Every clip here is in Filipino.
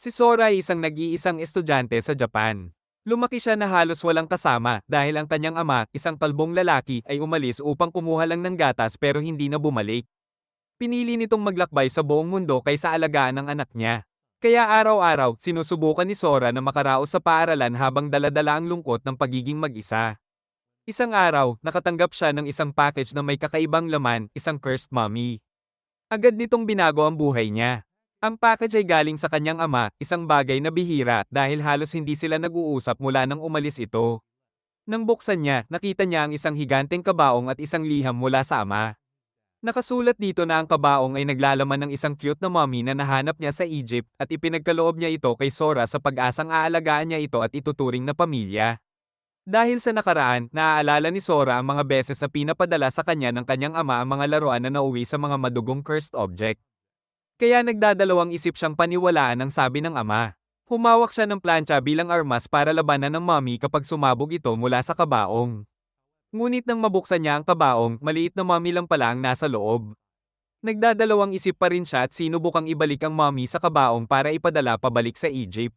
Si Sora ay isang nag-iisang estudyante sa Japan. Lumaki siya na halos walang kasama dahil ang kanyang ama, isang kalbong lalaki, ay umalis upang kumuha lang ng gatas pero hindi na bumalik. Pinili nitong maglakbay sa buong mundo kaysa alagaan ang anak niya. Kaya araw-araw, sinusubukan ni Sora na makaraos sa paaralan habang daladala ang lungkot ng pagiging mag-isa. Isang araw, nakatanggap siya ng isang package na may kakaibang laman, isang cursed mummy. Agad nitong binago ang buhay niya. Ang package ay galing sa kanyang ama, isang bagay na bihira dahil halos hindi sila nag-uusap mula nang umalis ito. Nang buksan niya, nakita niya ang isang higanteng kabaong at isang liham mula sa ama. Nakasulat dito na ang kabaong ay naglalaman ng isang cute na mommy na nahanap niya sa Egypt at ipinagkaloob niya ito kay Sora sa pag-asang aalagaan niya ito at ituturing na pamilya. Dahil sa nakaraan, naaalala ni Sora ang mga beses na pinapadala sa kanya ng kanyang ama ang mga laruan na nauwi sa mga madugong cursed object. Kaya nagdadalawang isip siyang paniwalaan ang sabi ng ama. Humawak siya ng plancha bilang armas para labanan ng mommy kapag sumabog ito mula sa kabaong. Ngunit nang mabuksan niya ang kabaong, maliit na mommy lang pala ang nasa loob. Nagdadalawang isip pa rin siya at sinubukang ibalik ang mommy sa kabaong para ipadala pabalik sa Egypt.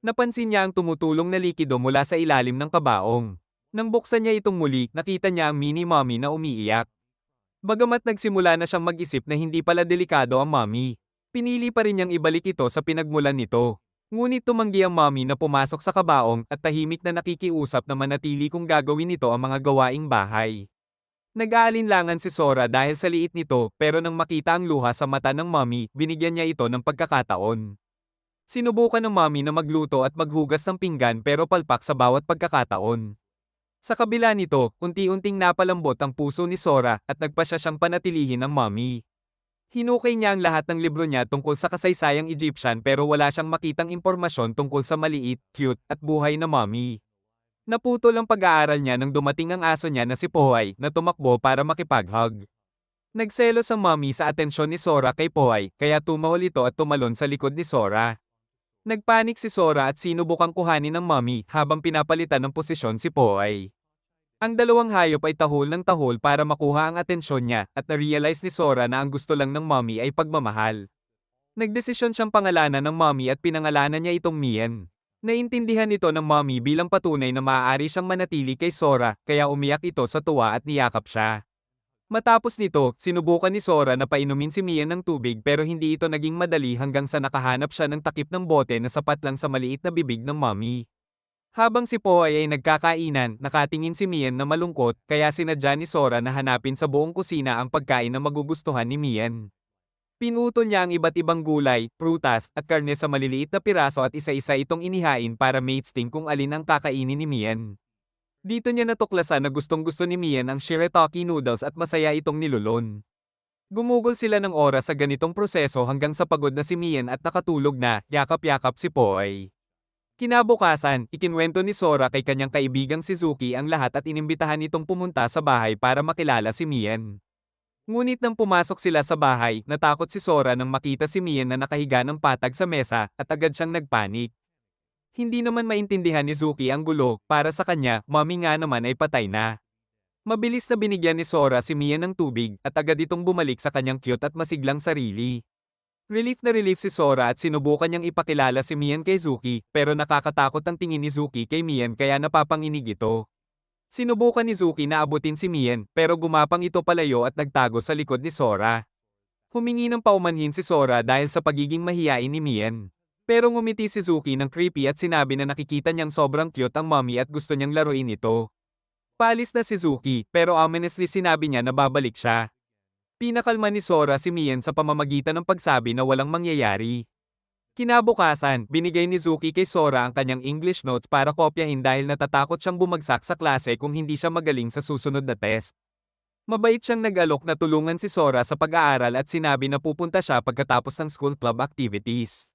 Napansin niya ang tumutulong na likido mula sa ilalim ng kabaong. Nang buksan niya itong muli, nakita niya ang mini mommy na umiiyak. Bagamat nagsimula na siyang mag-isip na hindi pala delikado ang mommy, pinili pa rin niyang ibalik ito sa pinagmulan nito. Ngunit tumanggi ang mommy na pumasok sa kabaong at tahimik na nakikiusap na manatili kung gagawin nito ang mga gawaing bahay. Nag-aalinlangan si Sora dahil sa liit nito pero nang makita ang luha sa mata ng mommy, binigyan niya ito ng pagkakataon. Sinubukan ng mommy na magluto at maghugas ng pinggan pero palpak sa bawat pagkakataon. Sa kabila nito, unti-unting napalambot ang puso ni Sora at nagpasya siyang panatilihin ng mommy. Hinukay niya ang lahat ng libro niya tungkol sa kasaysayang Egyptian pero wala siyang makitang impormasyon tungkol sa maliit, cute, at buhay na mommy. Naputol ang pag-aaral niya nang dumating ang aso niya na si Pohai na tumakbo para makipag-hug. Nagselos ang mommy sa atensyon ni Sora kay Pohai kaya tumawal ito at tumalon sa likod ni Sora. Nagpanik si Sora at sinubukang kuhanin ng mommy habang pinapalitan ng posisyon si Pohai. Ang dalawang hayop ay tahol ng tahol para makuha ang atensyon niya at na-realize ni Sora na ang gusto lang ng mommy ay pagmamahal. Nagdesisyon siyang pangalanan ng mommy at pinangalanan niya itong Mien. Naintindihan ito ng mommy bilang patunay na maaari siyang manatili kay Sora kaya umiyak ito sa tuwa at niyakap siya. Matapos nito, sinubukan ni Sora na painumin si Mien ng tubig pero hindi ito naging madali hanggang sa nakahanap siya ng takip ng bote na sapat lang sa maliit na bibig ng mommy. Habang si Pohai ay nagkakainan, nakatingin si Mien na malungkot kaya sinadya ni Sora na hanapin sa buong kusina ang pagkain na magugustuhan ni Mien. Pinutol niya ang iba't ibang gulay, prutas, at karne sa maliliit na piraso at isa-isa itong inihain para mates-ting kung alin ang kakainin ni Mien. Dito niya natuklasan na gustong-gusto ni Mien ang shirataki noodles at masaya itong nilulon. Gumugol sila ng oras sa ganitong proseso hanggang sa pagod na si Mien at nakatulog na, yakap-yakap si Pohai. Kinabukasan, ikinwento ni Sora kay kanyang kaibigang si Suki ang lahat at inimbitahan itong pumunta sa bahay para makilala si Mien. Ngunit nang pumasok sila sa bahay, natakot si Sora nang makita si Mien na nakahiga ng patag sa mesa at agad siyang nagpanik. Hindi naman maintindihan ni Suki ang gulo, para sa kanya, mommy nga naman ay patay na. Mabilis na binigyan ni Sora si Mien ng tubig at agad itong bumalik sa kanyang cute at masiglang sarili. Relief na relief si Sora at sinubukan niyang ipakilala si Mien kay Zuki, pero nakakatakot ang tingin ni Zuki kay Mien kaya napapanginig ito. Sinubukan ni Zuki na abutin si Mien, pero gumapang ito palayo at nagtago sa likod ni Sora. Humingi ng paumanhin si Sora dahil sa pagiging mahiyain ni Mien. Pero ngumiti si Zuki ng creepy at sinabi na nakikita niyang sobrang cute ang mommy at gusto niyang laruin ito. Paalis na si Zuki, pero ominously sinabi niya na babalik siya. Pinakalma ni Sora si Mien sa pamamagitan ng pagsabi na walang mangyayari. Kinabukasan, binigay ni Zuki kay Sora ang kanyang English notes para kopyahin dahil natatakot siyang bumagsak sa klase kung hindi siya magaling sa susunod na test. Mabait siyang nag-alok na tulungan si Sora sa pag-aaral at sinabi na pupunta siya pagkatapos ng school club activities.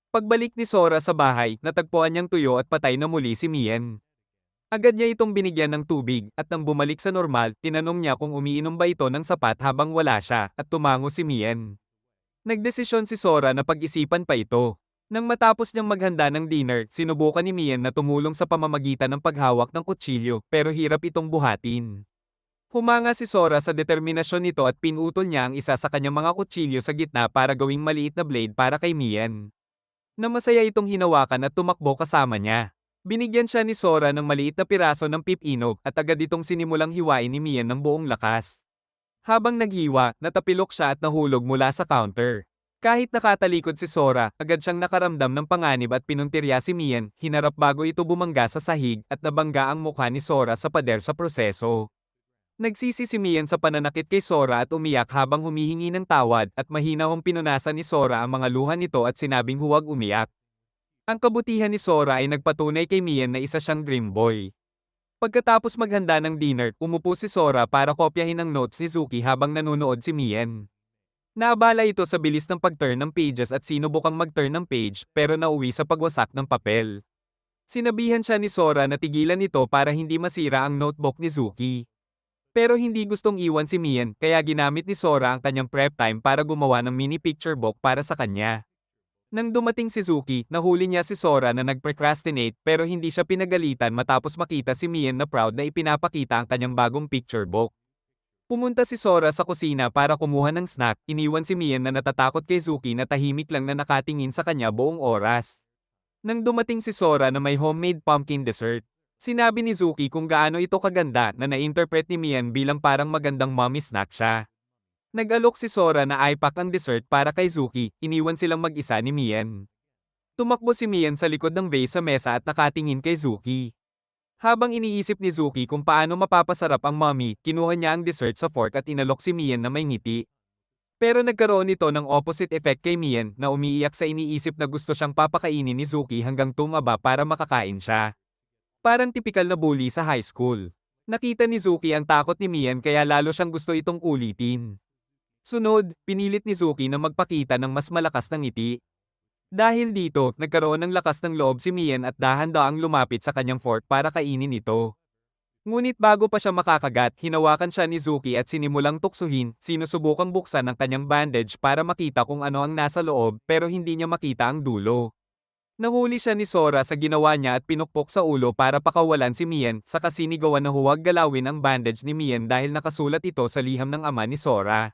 Pagbalik ni Sora sa bahay, natagpuan niyang tuyo at patay na muli si Mien. Agad niya itong binigyan ng tubig at nang bumalik sa normal, tinanong niya kung umiinom ba ito ng sapat habang wala siya at tumango si Mien. Nagdesisyon si Sora na pag-isipan pa ito. Nang matapos niyang maghanda ng dinner, sinubukan ni Mien na tumulong sa pamamagitan ng paghawak ng kutsilyo pero hirap itong buhatin. Humanga si Sora sa determinasyon nito at pinutol niya ang isa sa kanyang mga kutsilyo sa gitna para gawing maliit na blade para kay Mien. na masaya itong hinawakan at tumakbo kasama niya. Binigyan siya ni Sora ng maliit na piraso ng pipino at agad itong sinimulang hiwain ni Mian ng buong lakas. Habang naghiwa, natapilok siya at nahulog mula sa counter. Kahit nakatalikod si Sora, agad siyang nakaramdam ng panganib at pinuntirya si Mian, hinarap bago ito bumangga sa sahig at nabangga ang mukha ni Sora sa pader sa proseso. Nagsisi si Mian sa pananakit kay Sora at umiyak habang humihingi ng tawad at mahinahong pinunasan ni Sora ang mga luha nito at sinabing huwag umiyak. Ang kabutihan ni Sora ay nagpatunay kay Mian na isa siyang dream boy. Pagkatapos maghanda ng dinner, umupo si Sora para kopyahin ang notes ni Zuki habang nanonood si Mian. Naabala ito sa bilis ng pag-turn ng pages at sinubukang mag-turn ng page pero nauwi sa pagwasak ng papel. Sinabihan siya ni Sora na tigilan ito para hindi masira ang notebook ni Zuki. Pero hindi gustong iwan si Mian kaya ginamit ni Sora ang kanyang prep time para gumawa ng mini picture book para sa kanya. Nang dumating si Zuki, nahuli niya si Sora na nag-procrastinate pero hindi siya pinagalitan matapos makita si Mian na proud na ipinapakita ang kanyang bagong picture book. Pumunta si Sora sa kusina para kumuha ng snack, iniwan si Mian na natatakot kay Zuki na tahimik lang na nakatingin sa kanya buong oras. Nang dumating si Sora na may homemade pumpkin dessert, sinabi ni Zuki kung gaano ito kaganda na na-interpret ni Mian bilang parang magandang mommy snack siya. Nag-alok si Sora na ipack ang dessert para kay Zuki, iniwan silang mag-isa ni Mian. Tumakbo si Mian sa likod ng vase sa mesa at nakatingin kay Zuki. Habang iniisip ni Zuki kung paano mapapasarap ang mommy, kinuha niya ang dessert sa fork at inalok si Mian na may ngiti. Pero nagkaroon ito ng opposite effect kay Mian na umiiyak sa iniisip na gusto siyang papakainin ni Zuki hanggang tumaba para makakain siya. Parang tipikal na bully sa high school. Nakita ni Zuki ang takot ni Mian kaya lalo siyang gusto itong ulitin. Sunod, pinilit ni Zuki na magpakita ng mas malakas na ngiti. Dahil dito, nagkaroon ng lakas ng loob si Mian at dahan-daang lumapit sa kanyang fork para kainin ito. Ngunit bago pa siya makakagat, hinawakan siya ni Zuki at sinimulang tuksuhin, sinusubukang buksan ang kanyang bandage para makita kung ano ang nasa loob pero hindi niya makita ang dulo. Nahuli siya ni Sora sa ginawa niya at pinukpok sa ulo para pakawalan si Mian, saka sinigawan na huwag galawin ang bandage ni Mian dahil nakasulat ito sa liham ng ama ni Sora.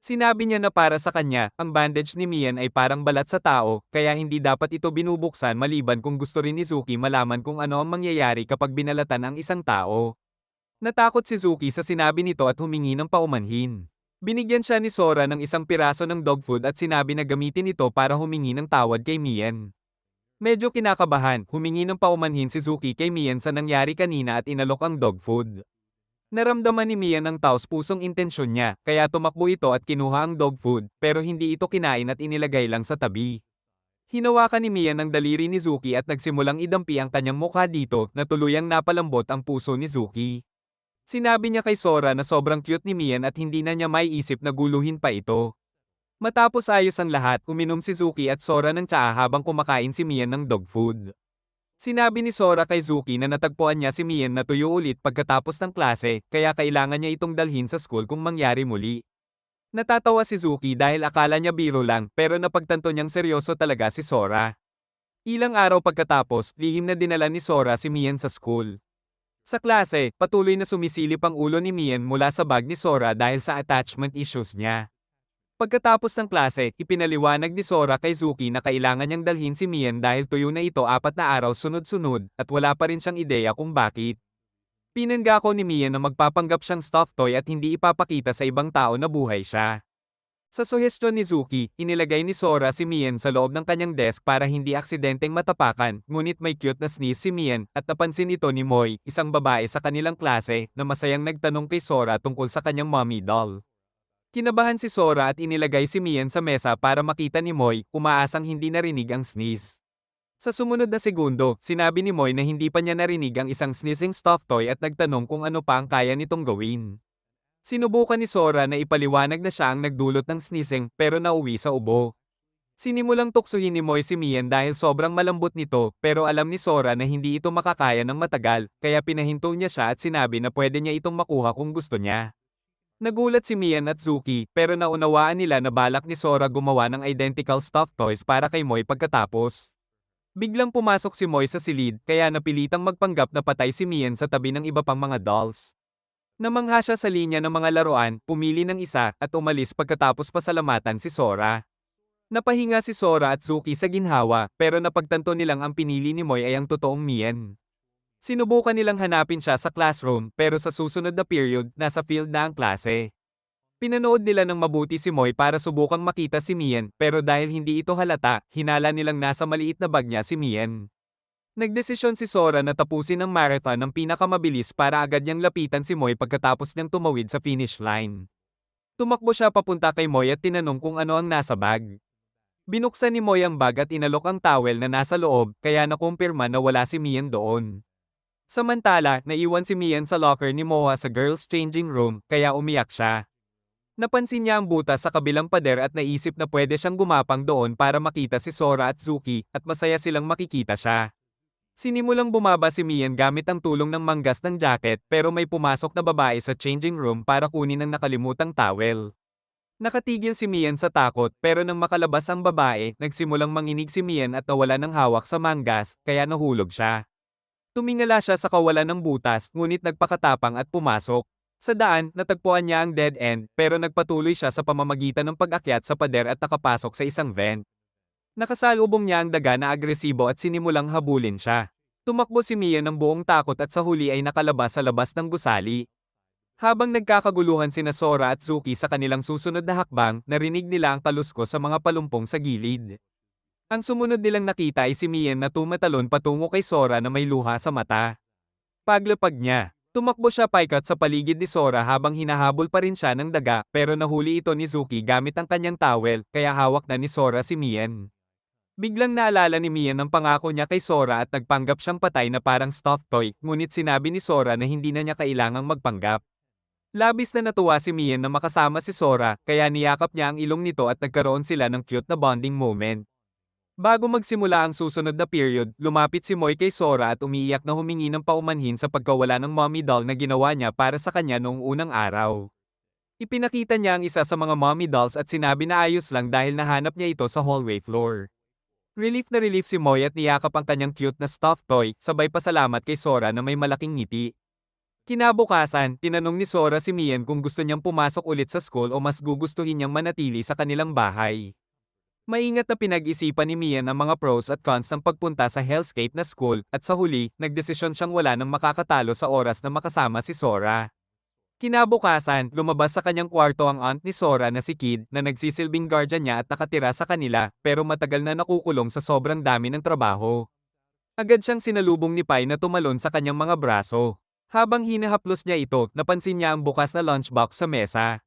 Sinabi niya na para sa kanya, ang bandage ni Mian ay parang balat sa tao, kaya hindi dapat ito binubuksan maliban kung gusto rin ni Zuki malaman kung ano ang mangyayari kapag binalatan ang isang tao. Natakot si Zuki sa sinabi nito at humingi ng paumanhin. Binigyan siya ni Sora ng isang piraso ng dog food at sinabi na gamitin ito para humingi ng tawad kay Mian. Medyo kinakabahan, humingi ng paumanhin si Zuki kay Mian sa nangyari kanina at inalok ang dog food. Naramdaman ni Mian ang taos-pusong intensyon niya, kaya tumakbo ito at kinuha ang dog food, pero hindi ito kinain at inilagay lang sa tabi. Hinawakan ni Mian ang daliri ni Zuki at nagsimulang idampi ang kanyang mukha dito na tuluyang napalambot ang puso ni Zuki. Sinabi niya kay Sora na sobrang cute ni Mian at hindi na niya maiisip na guluhin pa ito. Matapos ayos ang lahat, uminom si Zuki at Sora ng tsaa habang kumakain si Mian ng dog food. Sinabi ni Sora kay Zuki na natagpuan niya si Mian na tuyo ulit pagkatapos ng klase, kaya kailangan niya itong dalhin sa school kung mangyari muli. Natatawa si Zuki dahil akala niya biro lang pero napagtanto niyang seryoso talaga si Sora. Ilang araw pagkatapos, lihim na dinala ni Sora si Mian sa school. Sa klase, patuloy na sumisilip ang ulo ni Mian mula sa bag ni Sora dahil sa attachment issues niya. Pagkatapos ng klase, ipinaliwanag ni Sora kay Zuki na kailangan niyang dalhin si Mian dahil tuyo na ito 4 na araw sunod-sunod at wala pa rin siyang ideya kung bakit. Pinanggako ni Mian na magpapanggap siyang stuffed toy at hindi ipapakita sa ibang tao na buhay siya. Sa suhestyon ni Zuki, inilagay ni Sora si Mian sa loob ng kanyang desk para hindi aksidenteng matapakan, ngunit may cute na sneeze si Mian at napansin ito ni Moy, isang babae sa kanilang klase, na masayang nagtanong kay Sora tungkol sa kanyang mommy doll. Kinabahan si Sora at inilagay si Mian sa mesa para makita ni Moy, umaasang hindi narinig ang sneeze. Sa sumunod na segundo, sinabi ni Moy na hindi pa niya narinig ang isang sneezing stuffed toy at nagtanong kung ano pa ang kaya nitong gawin. Sinubukan ni Sora na ipaliwanag na siya ang nagdulot ng sneezing pero nauwi sa ubo. Sinimulang tuksuhin ni Moy si Mian dahil sobrang malambot nito pero alam ni Sora na hindi ito makakaya ng matagal kaya pinahinto niya siya at sinabi na pwede niya itong makuha kung gusto niya. Nagulat si Mian at Zuki pero naunawaan nila na balak ni Sora gumawa ng identical stuffed toys para kay Moy pagkatapos. Biglang pumasok si Moy sa silid kaya napilitang magpanggap na patay si Mian sa tabi ng iba pang mga dolls. Namangha siya sa linya ng mga laruan, pumili ng isa at umalis pagkatapos pasalamatan si Sora. Napahinga si Sora at Suki sa ginhawa, pero napagtanto nilang ang pinili ni Moy ay ang totoong Mien. Sinubukan nilang hanapin siya sa classroom, pero sa susunod na period, nasa field na ang klase. Pinanood nila ng mabuti si Moy para subukang makita si Mien, pero dahil hindi ito halata, hinala nilang nasa maliit na bag niya si Mien. Nagdesisyon si Sora na tapusin ang marathon ng pinakamabilis para agad niyang lapitan si Moy pagkatapos niyang tumawid sa finish line. Tumakbo siya papunta kay Moy at tinanong kung ano ang nasa bag. Binuksan ni Moy ang bag at inalok ang towel na nasa loob, kaya nakumpirma na wala si Mien doon. Samantala, naiwan si Mien sa locker ni Moha sa girls' changing room, kaya umiyak siya. Napansin niya ang butas sa kabilang pader at naisip na pwede siyang gumapang doon para makita si Sora at Zuki, at masaya silang makikita siya. Sinimulang bumaba si Mien gamit ang tulong ng manggas ng jacket, pero may pumasok na babae sa changing room para kunin ang nakalimutang towel. Nakatigil si Mien sa takot, pero nang makalabas ang babae, nagsimulang manginig si Mien at nawala ng hawak sa manggas, kaya nahulog siya. Tumingala siya sa kawalan ng butas, ngunit nagpakatapang at pumasok. Sa daan, natagpuan niya ang dead end, pero nagpatuloy siya sa pamamagitan ng pag-akyat sa pader at nakapasok sa isang vent. Nakasalubong niya ang daga na agresibo at sinimulang habulin siya. Tumakbo si Mien ng buong takot at sa huli ay nakalabas sa labas ng gusali. Habang nagkakaguluhan sina Sora at Zuki sa kanilang susunod na hakbang, narinig nila ang kaluskos sa mga palumpong sa gilid. Ang sumunod nilang nakita ay si Mien na tumatalon patungo kay Sora na may luha sa mata. Paglapag niya, tumakbo siya paikat sa paligid ni Sora habang hinahabol pa rin siya ng daga, pero nahuli ito ni Zuki gamit ang kanyang towel, kaya hawak na ni Sora si Mien. Biglang naalala ni Mien ang pangako niya kay Sora at nagpanggap siyang patay na parang stuffed toy, ngunit sinabi ni Sora na hindi na niya kailangang magpanggap. Labis na natuwa si Mien na makasama si Sora, kaya niyakap niya ang ilong nito at nagkaroon sila ng cute na bonding moment. Bago magsimula ang susunod na period, lumapit si Moy kay Sora at umiiyak na humingi ng paumanhin sa pagkawala ng mommy doll na ginawa niya para sa kanya noong unang araw. Ipinakita niya ang isa sa mga mommy dolls at sinabi na ayos lang dahil nahanap niya ito sa hallway floor. Relief na relief si Moy at niyakap ang kanyang cute na stuffed toy, sabay pasalamat kay Sora na may malaking ngiti. Kinabukasan, tinanong ni Sora si Mien kung gusto niyang pumasok ulit sa school o mas gugustuhin niyang manatili sa kanilang bahay. Maingat na pinag-isipan ni Mien ang mga pros at cons ng pagpunta sa Hellscape na school, at sa huli, nagdesisyon siyang wala nang makakatalo sa oras na makasama si Sora. Kinabukasan, lumabas sa kanyang kwarto ang aunt ni Sora na si Kid, na nagsisilbing guardian niya at nakatira sa kanila, pero matagal na nakukulong sa sobrang dami ng trabaho. Agad siyang sinalubong ni Pai na tumalon sa kanyang mga braso. Habang hinahaplos niya ito, napansin niya ang bukas na lunchbox sa mesa.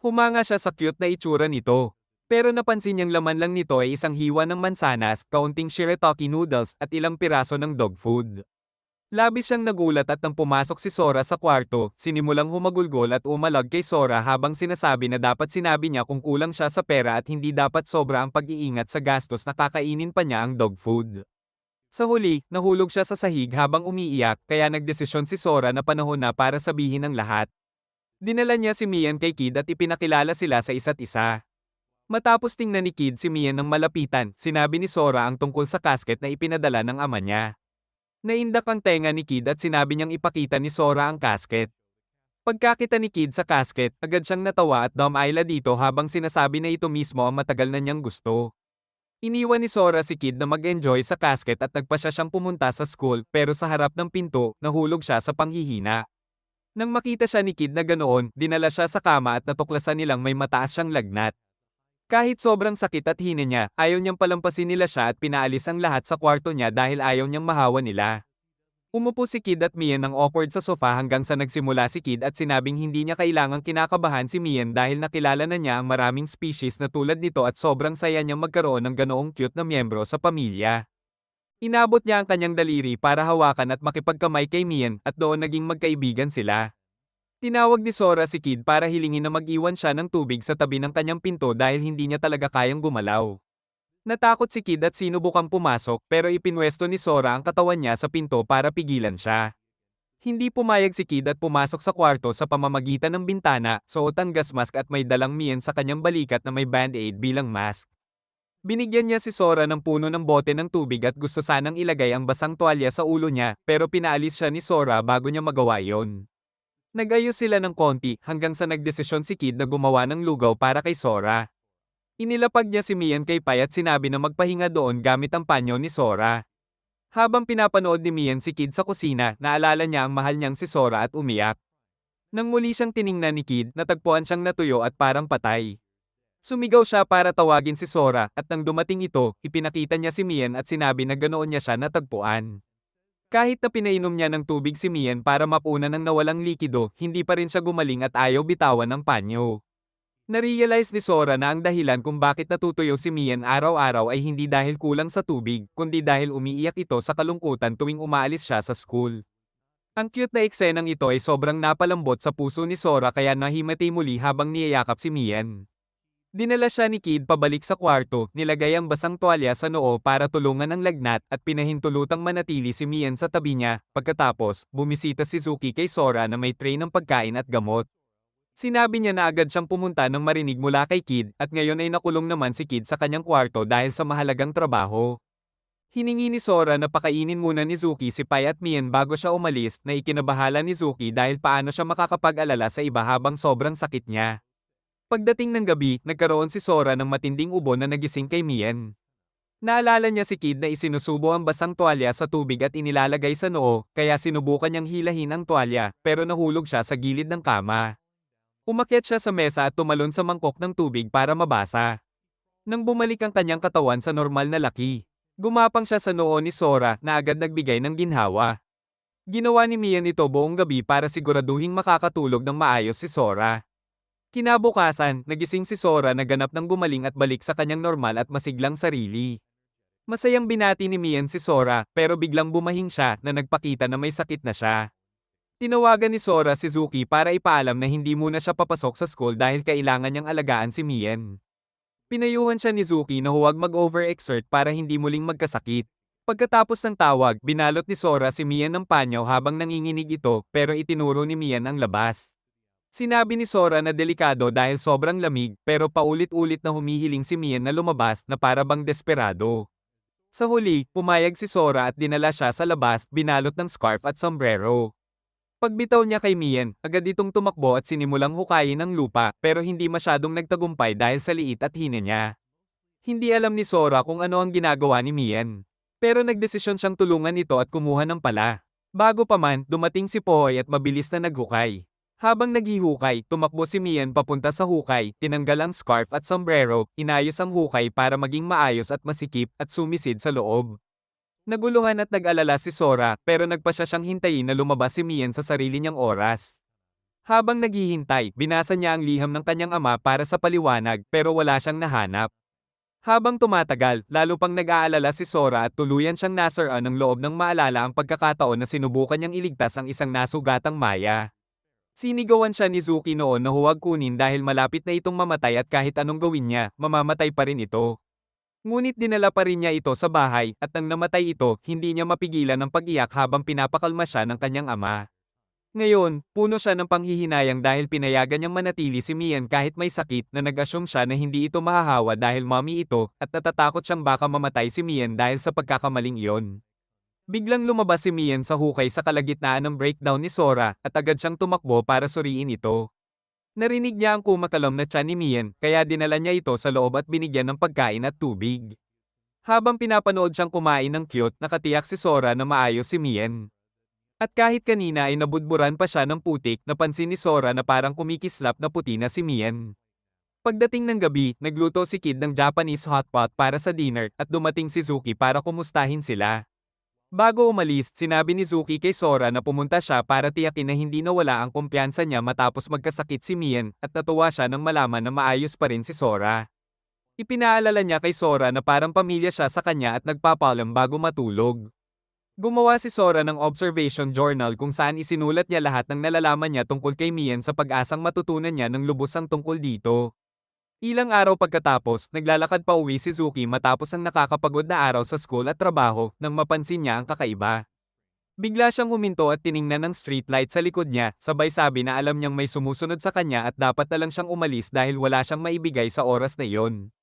Humanga siya sa cute na itsura nito. Pero napansin niyang laman lang nito ay isang hiwa ng mansanas, kaunting shirataki noodles, at ilang piraso ng dog food. Labis siyang nagulat at nang pumasok si Sora sa kwarto, sinimulang humagulgol at umalag kay Sora habang sinasabi na dapat sinabi niya kung kulang siya sa pera at hindi dapat sobra ang pag-iingat sa gastos na kakainin pa niya ang dog food. Sa huli, nahulog siya sa sahig habang umiiyak, kaya nagdesisyon si Sora na panahon na para sabihin ang lahat. Dinala niya si Mien kay Kid at ipinakilala sila sa isa't isa. Matapos tingnan ni Kid si Mien ng malapitan, sinabi ni Sora ang tungkol sa casket na ipinadala ng ama niya. Naindak ang tenga ni Kid at sinabi niyang ipakita ni Sora ang casket. Pagkakita ni Kid sa casket, agad siyang natawa at dumay dito habang sinasabi na ito mismo ang matagal na niyang gusto. Iniwan ni Sora si Kid na mag-enjoy sa casket at nagpasya siyang pumunta sa school, pero sa harap ng pinto, nahulog siya sa panghihina. Nang makita siya ni Kid na ganoon, dinala siya sa kama at natuklasan nilang may mataas siyang lagnat. Kahit sobrang sakit at hina niya, ayaw niyang palampasin nila siya at pinaalis ang lahat sa kwarto niya dahil ayaw niyang mahawa nila. Umupo si Kid at Mien ng awkward sa sofa hanggang sa nagsimula si Kid at sinabing hindi niya kailangang kinakabahan si Mien dahil nakilala na niya ang maraming species na tulad nito at sobrang saya niyang magkaroon ng ganoong cute na miyembro sa pamilya. Inabot niya ang kanyang daliri para hawakan at makipagkamay kay Mien at doon naging magkaibigan sila. Tinawag ni Sora si Kid para hilingin na mag-iwan siya ng tubig sa tabi ng kanyang pinto dahil hindi niya talaga kayang gumalaw. Natakot si Kid at sinubukang pumasok pero ipinwesto ni Sora ang katawan niya sa pinto para pigilan siya. Hindi pumayag si Kid at pumasok sa kwarto sa pamamagitan ng bintana, suot ang gas mask at may dalang Mien sa kanyang balikat na may band-aid bilang mask. Binigyan niya si Sora ng puno ng bote ng tubig at gusto sanang ilagay ang basang tuwalya sa ulo niya pero pinaalis siya ni Sora bago niya magawa yon. Nag-ayos sila ng konti hanggang sa nagdesisyon si Kid na gumawa ng lugaw para kay Sora. Inilapag niya si Mian kay Pai at sinabi na magpahinga doon gamit ang panyo ni Sora. Habang pinapanood ni Mian si Kid sa kusina, naalala niya ang mahal niyang si Sora at umiyak. Nang muli siyang tiningnan ni Kid, natagpuan siyang natuyo at parang patay. Sumigaw siya para tawagin si Sora at nang dumating ito, ipinakita niya si Mian at sinabi na ganoon niya siya natagpuan. Kahit na pinainom niya ng tubig si Mian para mapunan ng nawalang likido, hindi pa rin siya gumaling at ayaw bitawan ng panyo. Narealize ni Sora na ang dahilan kung bakit natutuyo si Mian araw-araw ay hindi dahil kulang sa tubig, kundi dahil umiiyak ito sa kalungkutan tuwing umaalis siya sa school. Ang cute na eksenang ito ay sobrang napalambot sa puso ni Sora kaya nahimatay muli habang niyayakap si Mian. Dinala siya ni Kid pabalik sa kwarto, nilagay ang basang tuwalya sa noo para tulungan ang lagnat at pinahintulutang manatili si Mian sa tabi niya. Pagkatapos, bumisita si Suki kay Sora na may tray ng pagkain at gamot. Sinabi niya na agad siyang pumunta nang marinig mula kay Kid at ngayon ay nakulong naman si Kid sa kanyang kwarto dahil sa mahalagang trabaho. Hiningi ni Sora na pakainin muna ni Suki si Pai at Mian bago siya umalis na ikinabahala ni Suki dahil paano siya makakapag-alala sa iba habang sobrang sakit niya. Pagdating ng gabi, nagkaroon si Sora ng matinding ubo na nagising kay Mian. Naalala niya si Kid na isinusubo ang basang tuwalya sa tubig at inilalagay sa noo, kaya sinubukan niyang hilahin ang tuwalya, pero nahulog siya sa gilid ng kama. Umakyat siya sa mesa at tumalon sa mangkok ng tubig para mabasa. Nang bumalik ang kanyang katawan sa normal na laki, gumapang siya sa noo ni Sora na agad nagbigay ng ginhawa. Ginawa ni Mian ito buong gabi para siguraduhing makakatulog ng maayos si Sora. Kinabukasan, nagising si Sora na ganap ng gumaling at balik sa kanyang normal at masiglang sarili. Masayang binati ni Mian si Sora, pero biglang bumahing siya na nagpakita na may sakit na siya. Tinawagan ni Sora si Suki para ipaalam na hindi muna siya papasok sa school dahil kailangan niyang alagaan si Mian. Pinayuhan siya ni Suki na huwag mag-overexert para hindi muling magkasakit. Pagkatapos ng tawag, binalot ni Sora si Mian ng panyaw habang nanginginig ito pero itinuro ni Mian ang labas. Sinabi ni Sora na delikado dahil sobrang lamig pero paulit-ulit na humihiling si Mian na lumabas na para bang desperado. Sa huli, pumayag si Sora at dinala siya sa labas, binalot ng scarf at sombrero. Pagbitaw niya kay Mian, agad itong tumakbo at sinimulang hukayin ang lupa pero hindi masyadong nagtagumpay dahil sa liit at hina niya. Hindi alam ni Sora kung ano ang ginagawa ni Mian. Pero nagdesisyon siyang tulungan ito at kumuha ng pala. Bago pa man, dumating si Pohoy at mabilis na naghukay. Habang naghihukay, tumakbo si Mian papunta sa hukay, tinanggal ang scarf at sombrero, inayos ang hukay para maging maayos at masikip at sumisid sa loob. Naguluhan at nag-alala si Sora pero nagpasya siyang hintayin na lumabas si Mian sa sarili niyang oras. Habang naghihintay, binasa niya ang liham ng kanyang ama para sa paliwanag pero wala siyang nahanap. Habang tumatagal, lalo pang nag-aalala si Sora at tuluyan siyang nasaraan ng loob ng maalala ang pagkakataon na sinubukan niyang iligtas ang isang nasugatang Maya. Sinigawan siya ni Suki noon na huwag kunin dahil malapit na itong mamatay at kahit anong gawin niya, mamamatay pa rin ito. Ngunit dinala pa rin niya ito sa bahay at nang namatay ito, hindi niya mapigilan ang pag-iyak habang pinapakalma siya ng kanyang ama. Ngayon, puno siya ng panghihinayang dahil pinayagan niyang manatili si Mian kahit may sakit na nag-assume siya na hindi ito mahahawa dahil mommy ito at natatakot siyang baka mamatay si Mian dahil sa pagkakamaling iyon. Biglang lumabas si Mian sa hukay sa kalagitnaan ng breakdown ni Sora at agad siyang tumakbo para suriin ito. Narinig niya ang kumakalam na tiyan ni Mian kaya dinala niya ito sa loob at binigyan ng pagkain at tubig. Habang pinapanood siyang kumain ng cute, nakatiyak si Sora na maayos si Mian. At kahit kanina ay nabudburan pa siya ng putik, napansin ni Sora na parang kumikislap na puti na si Mian. Pagdating ng gabi, nagluto si Kid ng Japanese hot pot para sa dinner at dumating si Suki para kumustahin sila. Bago umalis, sinabi ni Suki kay Sora na pumunta siya para tiyakin na hindi nawala ang kumpiyansa niya matapos magkasakit si Mian at natuwa siya nang malaman na maayos pa rin si Sora. Ipinaalala niya kay Sora na parang pamilya siya sa kanya at nagpapaalam bago matulog. Gumawa si Sora ng observation journal kung saan isinulat niya lahat ng nalalaman niya tungkol kay Mian sa pag-asang matutunan niya ng lubos ang tungkol dito. Ilang araw pagkatapos, naglalakad pa uwi si Suki matapos ang nakakapagod na araw sa school at trabaho nang mapansin niya ang kakaiba. Bigla siyang huminto at tiningnan ng streetlight sa likod niya, sabay sabi na alam niyang may sumusunod sa kanya at dapat na lang siyang umalis dahil wala siyang maibigay sa oras na iyon.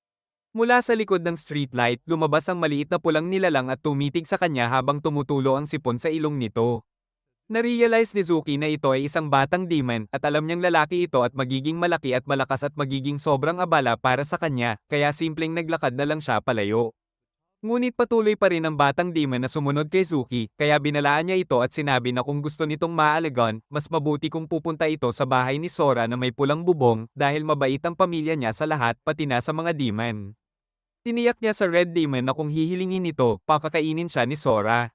Mula sa likod ng streetlight, lumabas ang maliit na pulang nilalang at tumitig sa kanya habang tumutulo ang sipon sa ilong nito. Narealize ni Zuki na ito ay isang batang demon at alam niyang lalaki ito at magiging malaki at malakas at magiging sobrang abala para sa kanya, kaya simpleng naglakad na lang siya palayo. Ngunit patuloy pa rin ang batang demon na sumunod kay Zuki, kaya binalaan niya ito at sinabi na kung gusto nitong maalagaan, mas mabuti kung pupunta ito sa bahay ni Sora na may pulang bubong dahil mabait ang pamilya niya sa lahat pati na sa mga demon. Tiniyak niya sa Red Demon na kung hihilingin nito, pakakainin siya ni Sora.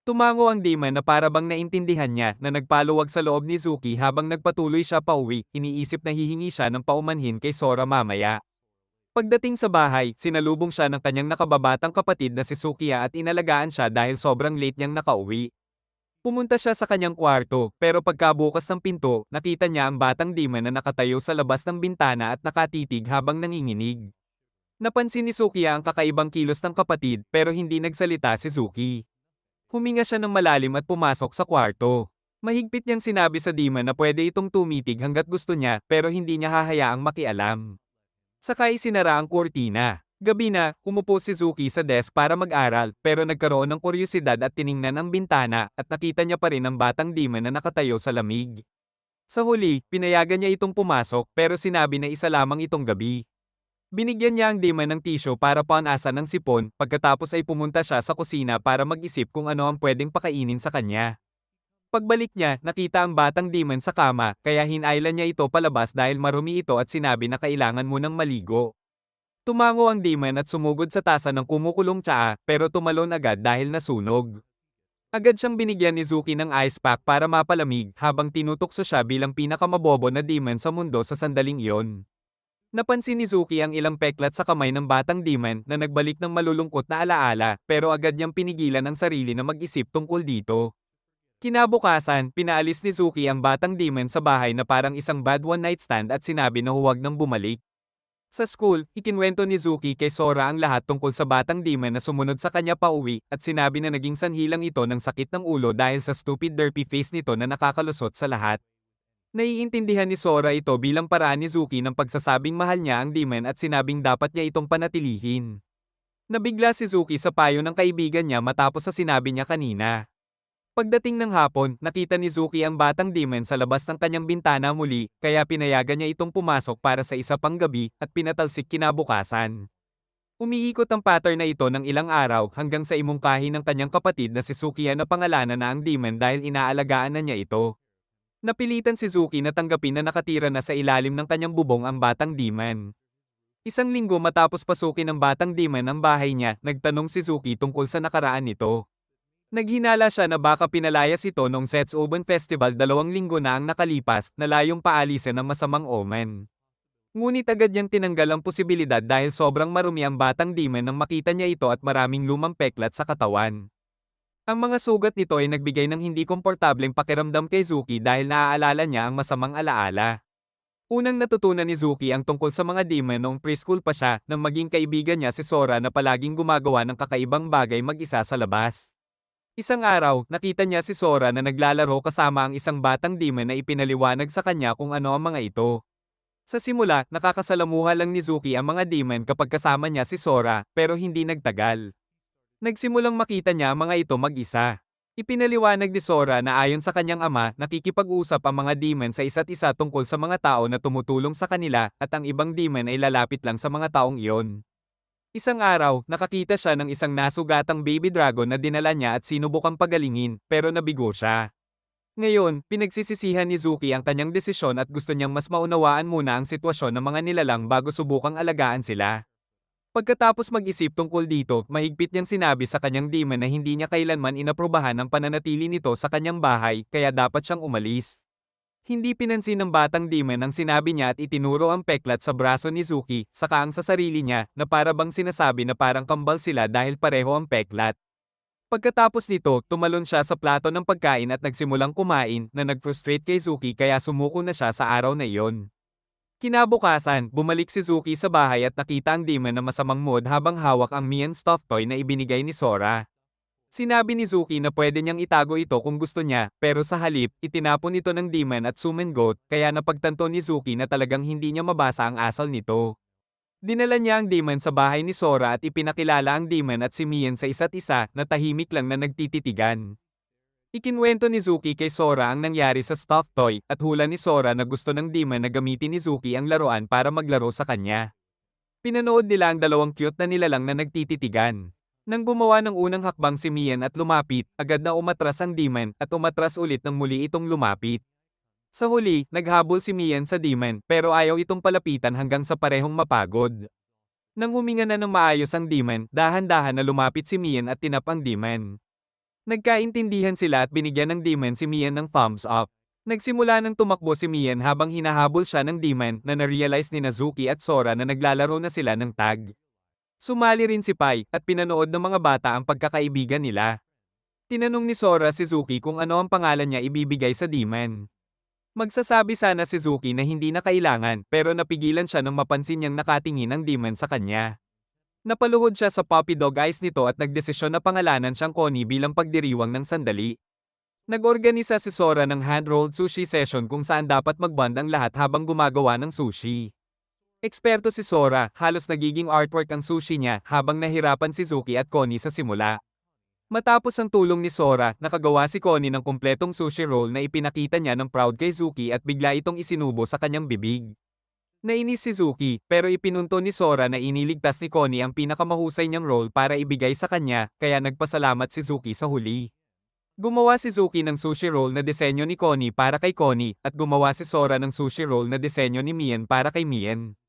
Tumango ang demon na para bang naintindihan niya na nagpaluwag sa loob ni Zuki habang nagpatuloy siya pauwi, iniisip na hihingi siya ng paumanhin kay Sora mamaya. Pagdating sa bahay, sinalubong siya ng kanyang nakababatang kapatid na si Sukiya at inalagaan siya dahil sobrang late niyang nakauwi. Pumunta siya sa kanyang kwarto, pero pagkabukas ng pinto, nakita niya ang batang demon na nakatayo sa labas ng bintana at nakatitig habang nanginginig. Napansin ni Sukiya ang kakaibang kilos ng kapatid pero hindi nagsalita si Zuki. Huminga siya ng malalim at pumasok sa kwarto. Mahigpit niyang sinabi sa demon na pwede itong tumitig hanggat gusto niya pero hindi niya hahayaang makialam. Saka isinara ang kurtina. Gabi na, umupo si Zuki sa desk para mag-aral pero nagkaroon ng kuryosidad at tiningnan ang bintana at nakita niya pa rin ang batang demon na nakatayo sa lamig. Sa huli, pinayagan niya itong pumasok pero sinabi na isa lamang itong gabi. Binigyan niya ang demon ng tisyo para panasan ng sipon, pagkatapos ay pumunta siya sa kusina para mag-isip kung ano ang pwedeng pakainin sa kanya. Pagbalik niya, nakita ang batang demon sa kama, kaya hinailan niya ito palabas dahil marumi ito at sinabi na kailangan munang maligo. Tumango ang demon at sumugod sa tasa ng kumukulong tsaa, pero tumalon agad dahil nasunog. Agad siyang binigyan ni Zuki ng ice pack para mapalamig habang tinutokso siya bilang pinakamabobo na demon sa mundo sa sandaling iyon. Napansin ni Zuki ang ilang peklat sa kamay ng batang demon na nagbalik ng malulungkot na alaala pero agad niyang pinigilan ang sarili na mag-isip tungkol dito. Kinabukasan, pinaalis ni Zuki ang batang demon sa bahay na parang isang bad one-night stand at sinabi na huwag nang bumalik. Sa school, ikinwento ni Zuki kay Sora ang lahat tungkol sa batang demon na sumunod sa kanya pauwi at sinabi na naging sanhi lang ito ng sakit ng ulo dahil sa stupid derpy face nito na nakakalusot sa lahat. Naiintindihan ni Sora ito bilang paraan ni Zuki ng pagsasabing mahal niya ang demon at sinabing dapat niya itong panatilihin. Nabigla si Zuki sa payo ng kaibigan niya matapos sa sinabi niya kanina. Pagdating ng hapon, nakita ni Zuki ang batang demon sa labas ng kanyang bintana muli, kaya pinayagan niya itong pumasok para sa isa pang gabi at pinatalsik kinabukasan. Umiikot ang pattern na ito ng ilang araw hanggang sa imungkahi ng kanyang kapatid na si Sukiya na pangalanan na ang demon dahil inaalagaan na niya ito. Napilitan si Zuki na tanggapin na nakatira na sa ilalim ng kanyang bubong ang batang demon. Isang linggo matapos pasukin ng batang demon ang bahay niya, nagtanong si Zuki tungkol sa nakaraan nito. Naghinala siya na baka pinalayas ito noong Setsuban Festival 2 linggo na ang nakalipas na layong paalisin ng masamang omen. Ngunit agad niyang tinanggal ang posibilidad dahil sobrang marumi ang batang demon nang makita niya ito at maraming lumang peklat sa katawan. Ang mga sugat nito ay nagbigay ng hindi komportableng pakiramdam kay Zuki dahil naaalala niya ang masamang alaala. Unang natutunan ni Zuki ang tungkol sa mga demon noong preschool pa siya nang maging kaibigan niya si Sora na palaging gumagawa ng kakaibang bagay mag-isa sa labas. Isang araw, nakita niya si Sora na naglalaro kasama ang isang batang demon na ipinaliwanag sa kanya kung ano ang mga ito. Sa simula, nakakasalamuha lang ni Zuki ang mga demon kapag kasama niya si Sora, pero hindi nagtagal. Nagsimulang makita niya ang mga ito mag-isa. Ipinaliwanag ni Sora na ayon sa kanyang ama, nakikipag-usap ang mga demon sa isa't isa tungkol sa mga tao na tumutulong sa kanila at ang ibang demon ay lalapit lang sa mga taong iyon. Isang araw, nakakita siya ng isang nasugatang baby dragon na dinala niya at sinubukang pagalingin, pero nabigo siya. Ngayon, pinagsisisihan ni Zuki ang kanyang desisyon at gusto niyang mas maunawaan muna ang sitwasyon ng mga nilalang bago subukang alagaan sila. Pagkatapos mag-isip tungkol dito, mahigpit niyang sinabi sa kanyang demon na hindi niya kailanman inaprobahan ang pananatili nito sa kanyang bahay, kaya dapat siyang umalis. Hindi pinansin ng batang demon ang sinabi niya at itinuro ang peklat sa braso ni Zuki, saka ang sa sarili niya, na para bang sinasabi na parang kambal sila dahil pareho ang peklat. Pagkatapos nito, tumalon siya sa plato ng pagkain at nagsimulang kumain, na nag-frustrate kay Zuki kaya sumuko na siya sa araw na iyon. Kinabukasan, bumalik si Zuki sa bahay at nakita ang demon na masamang mood habang hawak ang Mian stuffed toy na ibinigay ni Sora. Sinabi ni Zuki na pwede niyang itago ito kung gusto niya, pero sa halip, itinapon ito ng demon at sumangot, kaya napagtanto ni Zuki na talagang hindi niya mabasa ang asal nito. Dinala niya ang demon sa bahay ni Sora at ipinakilala ang demon at si Mian sa isa't isa na tahimik lang na nagtititigan. Ikinwento ni Zuki kay Sora ang nangyari sa stuffed toy at hula ni Sora na gusto ng demon na gamitin ni Zuki ang laruan para maglaro sa kanya. Pinanood nila ang dalawang cute na nilalang na nagtititigan. Nang gumawa ng unang hakbang si Mian at lumapit, agad na umatras ang demon at umatras ulit nang muli itong lumapit. Sa huli, naghabol si Mian sa demon pero ayaw itong palapitan hanggang sa parehong mapagod. Nang huminga na ng maayos ang demon, dahan-dahan na lumapit si Mian at tinap ang demon. Nagkaintindihan sila at binigyan ng demon si Mian ng thumbs up. Nagsimula ng tumakbo si Mian habang hinahabol siya ng demon na na-realize ni Nazuki at Sora na naglalaro na sila ng tag. Sumali rin si Pai at pinanood ng mga bata ang pagkakaibigan nila. Tinanong ni Sora si Zuki kung ano ang pangalan niya ibibigay sa demon. Magsasabi sana si Zuki na hindi na kailangan pero napigilan siya nang mapansin niyang nakatingin ang demon sa kanya. Napaluhod siya sa puppy dog eyes nito at nagdesisyon na pangalanan siyang Connie bilang pagdiriwang ng sandali. Nag-organisa si Sora ng hand-rolled sushi session kung saan dapat mag-bond ang lahat habang gumagawa ng sushi. Eksperto si Sora, halos nagiging artwork ang sushi niya habang nahirapan si Zuki at Connie sa simula. Matapos ang tulong ni Sora, nakagawa si Connie ng kumpletong sushi roll na ipinakita niya ng proud kay Zuki at bigla itong isinubo sa kanyang bibig. Nainis si Zuki, pero ipinunto ni Sora na iniligtas ni Connie ang pinakamahusay niyang role para ibigay sa kanya, kaya nagpasalamat si Zuki sa huli. Gumawa si Zuki ng sushi roll na disenyo ni Connie para kay Connie, at gumawa si Sora ng sushi roll na disenyo ni Mian para kay Mian.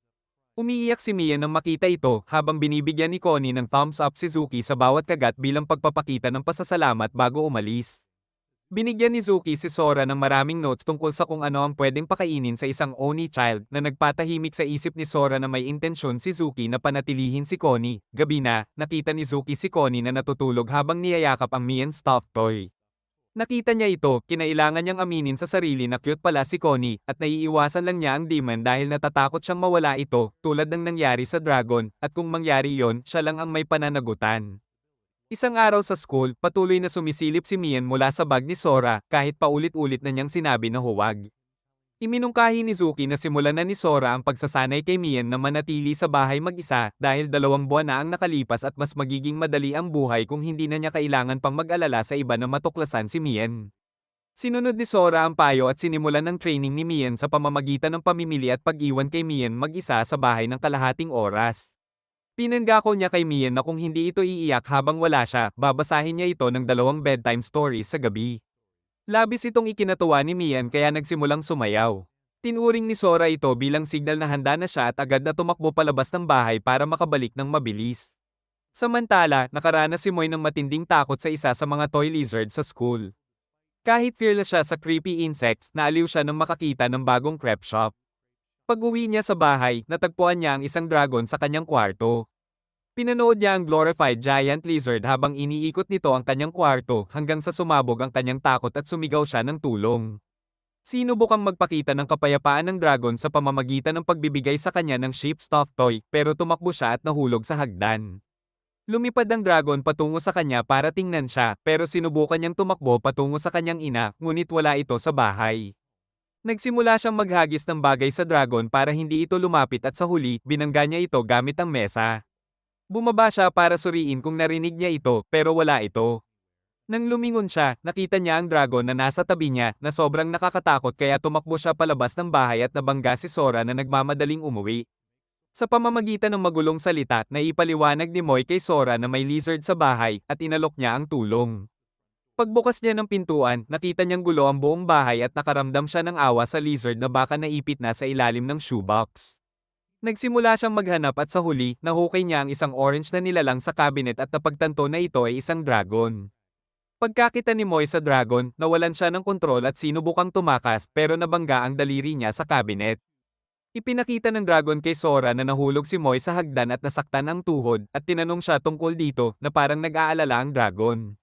Umiiyak si Mian nang makita ito, habang binibigyan ni Connie ng thumbs up si Zuki sa bawat kagat bilang pagpapakita ng pasasalamat bago umalis. Binigyan ni Zuki si Sora ng maraming notes tungkol sa kung ano ang pwedeng pakainin sa isang only child na nagpatahimik sa isip ni Sora na may intensyon si Zuki na panatilihin si Connie. Gabi na, nakita ni Zuki si Connie na natutulog habang niyayakap ang Mian stuffed toy. Nakita niya ito, kinailangan niyang aminin sa sarili na cute pala si Connie at naiiwasan lang niya ang demon dahil natatakot siyang mawala ito, tulad ng nangyari sa dragon, at kung mangyari yon, siya lang ang may pananagutan. Isang araw sa school, patuloy na sumisilip si Mian mula sa bag ni Sora, kahit paulit-ulit na niyang sinabi na huwag. Iminungkahi ni Zuki na simulan na ni Sora ang pagsasanay kay Mian na manatili sa bahay mag-isa dahil 2 buwan na ang nakalipas at mas magiging madali ang buhay kung hindi na niya kailangan pang mag-alala sa iba na matuklasan si Mian. Sinunod ni Sora ang payo at sinimulan ng training ni Mian sa pamamagitan ng pamimili at pag-iwan kay Mian mag-isa sa bahay ng kalahating oras. Pinanggako niya kay Mian na kung hindi ito iiyak habang wala siya, babasahin niya ito ng 2 bedtime stories sa gabi. Labis itong ikinatuwa ni Mian kaya nagsimulang sumayaw. Tinuring ni Sora ito bilang signal na handa na siya at agad na tumakbo palabas ng bahay para makabalik ng mabilis. Samantala, nakaranas si Moy ng matinding takot sa isa sa mga toy lizard sa school. Kahit fearless siya sa creepy insects, naaliw siya nang makakita ng bagong crepe shop. Pag-uwi niya sa bahay, natagpuan niya ang isang dragon sa kanyang kwarto. Pinanood niya ang glorified giant lizard habang iniikot nito ang kanyang kwarto hanggang sa sumabog ang kanyang takot at sumigaw siya ng tulong. Sinubukang magpakita ng kapayapaan ng dragon sa pamamagitan ng pagbibigay sa kanya ng sheep stuffed toy pero tumakbo siya at nahulog sa hagdan. Lumipad ang dragon patungo sa kanya para tingnan siya pero sinubukan niyang tumakbo patungo sa kanyang ina ngunit wala ito sa bahay. Nagsimula siyang maghagis ng bagay sa dragon para hindi ito lumapit at sa huli, binangga niya ito gamit ang mesa. Bumaba siya para suriin kung narinig niya ito, pero wala ito. Nang lumingon siya, nakita niya ang dragon na nasa tabi niya, na sobrang nakakatakot kaya tumakbo siya palabas ng bahay at nabangga si Sora na nagmamadaling umuwi. Sa pamamagitan ng magulong salita, naipaliwanag ni Moy kay Sora na may lizard sa bahay, at inalok niya ang tulong. Pagbukas niya ng pintuan, nakita niyang gulo ang buong bahay at nakaramdam siya ng awa sa lizard na baka naipit na sa ilalim ng shoebox. Nagsimula siyang maghanap at sa huli, nahukay niya ang isang orange na nilalang sa cabinet at napagtanto na ito ay isang dragon. Pagkakita ni Moy sa dragon, nawalan siya ng kontrol at sinubukang tumakas pero nabangga ang daliri niya sa cabinet. Ipinakita ng dragon kay Sora na nahulog si Moy sa hagdan at nasaktan ang tuhod at tinanong siya tungkol dito na parang nag-aalala ang dragon.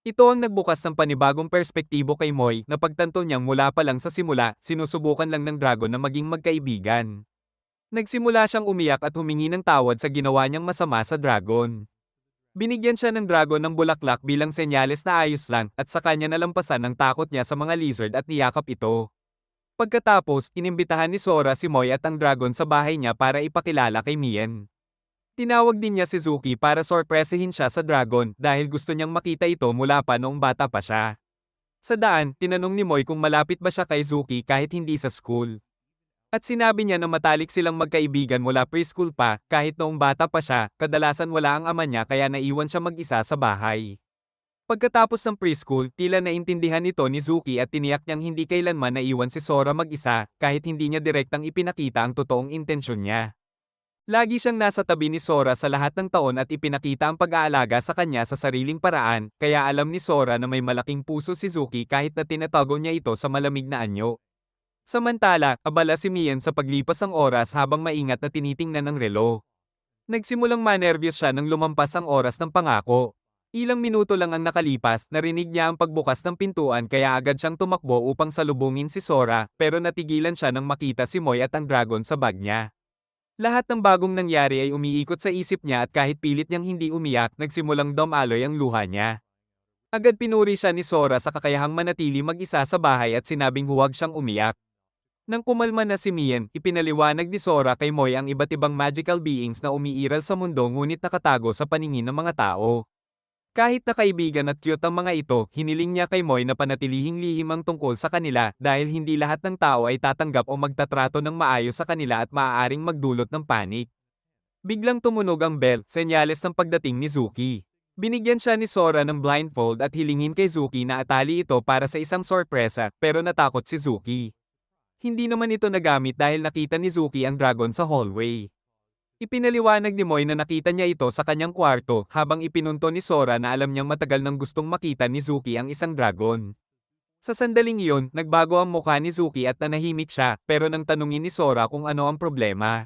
Ito ang nagbukas ng panibagong perspektibo kay Moy na pagtanto niyang mula pa lang sa simula, sinusubukan lang ng dragon na maging magkaibigan. Nagsimula siyang umiyak at humingi ng tawad sa ginawa niyang masama sa dragon. Binigyan siya ng dragon ng bulaklak bilang senyales na ayos lang at sa kanya nalampasan ang takot niya sa mga lizard at niyakap ito. Pagkatapos, inimbitahan ni Sora si Moy at ang dragon sa bahay niya para ipakilala kay Mian. Tinawag din niya si Zuki para sorpresahin siya sa dragon dahil gusto niyang makita ito mula pa noong bata pa siya. Sa daan, tinanong ni Moy kung malapit ba siya kay Zuki kahit hindi sa school. At sinabi niya na matalik silang magkaibigan mula preschool pa, kahit noong bata pa siya, kadalasan wala ang ama niya kaya naiwan siya mag-isa sa bahay. Pagkatapos ng preschool, tila naintindihan nito ni Zuki at tiniyak niyang hindi kailanman naiwan si Sora mag-isa, kahit hindi niya direktang ipinakita ang totoong intensyon niya. Lagi siyang nasa tabi ni Sora sa lahat ng taon at ipinakita ang pag-aalaga sa kanya sa sariling paraan, kaya alam ni Sora na may malaking puso si Zuki kahit na tinatago niya ito sa malamig na anyo. Samantala, abala si Mian sa paglipas ng oras habang maingat na tinitingnan ng relo. Nagsimulang manervyos siya nang lumampas ang oras ng pangako. Ilang minuto lang ang nakalipas, narinig niya ang pagbukas ng pintuan kaya agad siyang tumakbo upang salubungin si Sora, pero natigilan siya nang makita si Moy at ang dragon sa bag niya. Lahat ng bagong nangyari ay umiikot sa isip niya at kahit pilit niyang hindi umiyak, nagsimulang dumaloy ang luha niya. Agad pinuri siya ni Sora sa kakayahang manatili mag-isa sa bahay at sinabing huwag siyang umiyak. Nang kumalma na si Mian, ipinaliwanag ni Sora kay Moy ang iba't ibang magical beings na umiiral sa mundo ngunit nakatago sa paningin ng mga tao. Kahit na kaibigan at cute ang mga ito, hiniling niya kay Moy na panatilihing lihim ang tungkol sa kanila dahil hindi lahat ng tao ay tatanggap o magtatrato ng maayos sa kanila at maaaring magdulot ng panik. Biglang tumunog ang bell, senyales ng pagdating ni Zuki. Binigyan siya ni Sora ng blindfold at hilingin kay Zuki na atali ito para sa isang sorpresa, pero natakot si Zuki. Hindi naman ito nagamit dahil nakita ni Zuki ang dragon sa hallway. Ipinaliwanag ni Moy na nakita niya ito sa kanyang kwarto habang ipinunto ni Sora na alam niyang matagal nang gustong makita ni Zuki ang isang dragon. Sa sandaling iyon, nagbago ang mukha ni Zuki at nanahimik siya, pero nang tanungin ni Sora kung ano ang problema.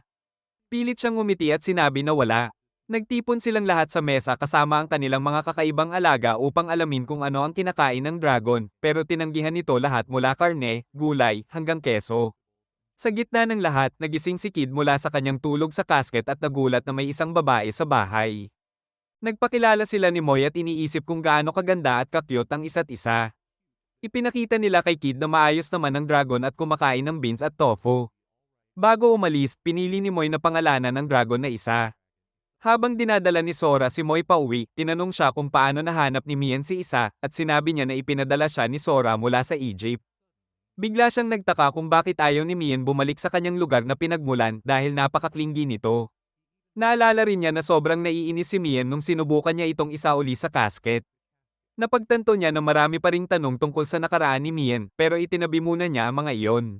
Pilit siyang ngumiti at sinabi na wala. Nagtipon silang lahat sa mesa kasama ang kanilang mga kakaibang alaga upang alamin kung ano ang kinakain ng dragon, pero tinanggihan nito lahat mula karne, gulay, hanggang keso. Sa gitna ng lahat, nagising si Kid mula sa kanyang tulog sa casket at nagulat na may isang babae sa bahay. Nagpakilala sila ni Moy at iniisip kung gaano kaganda at kakyot ang isa't isa. Ipinakita nila kay Kid na maayos naman ang dragon at kumakain ng beans at tofu. Bago umalis, pinili ni Moy na pangalanan ng dragon na isa. Habang dinadala ni Sora si Moy pauwi, tinanong siya kung paano nahanap ni Mian si isa at sinabi niya na ipinadala siya ni Sora mula sa Egypt. Bigla siyang nagtaka kung bakit ayaw ni Mian bumalik sa kanyang lugar na pinagmulan dahil napakaklinggi nito. Naalala rin niya na sobrang naiinis si Mian nung sinubukan niya itong isauli sa casket. Napagtanto niya na marami pa ring tanong tungkol sa nakaraan ni Mian pero itinabi muna niya ang mga iyon.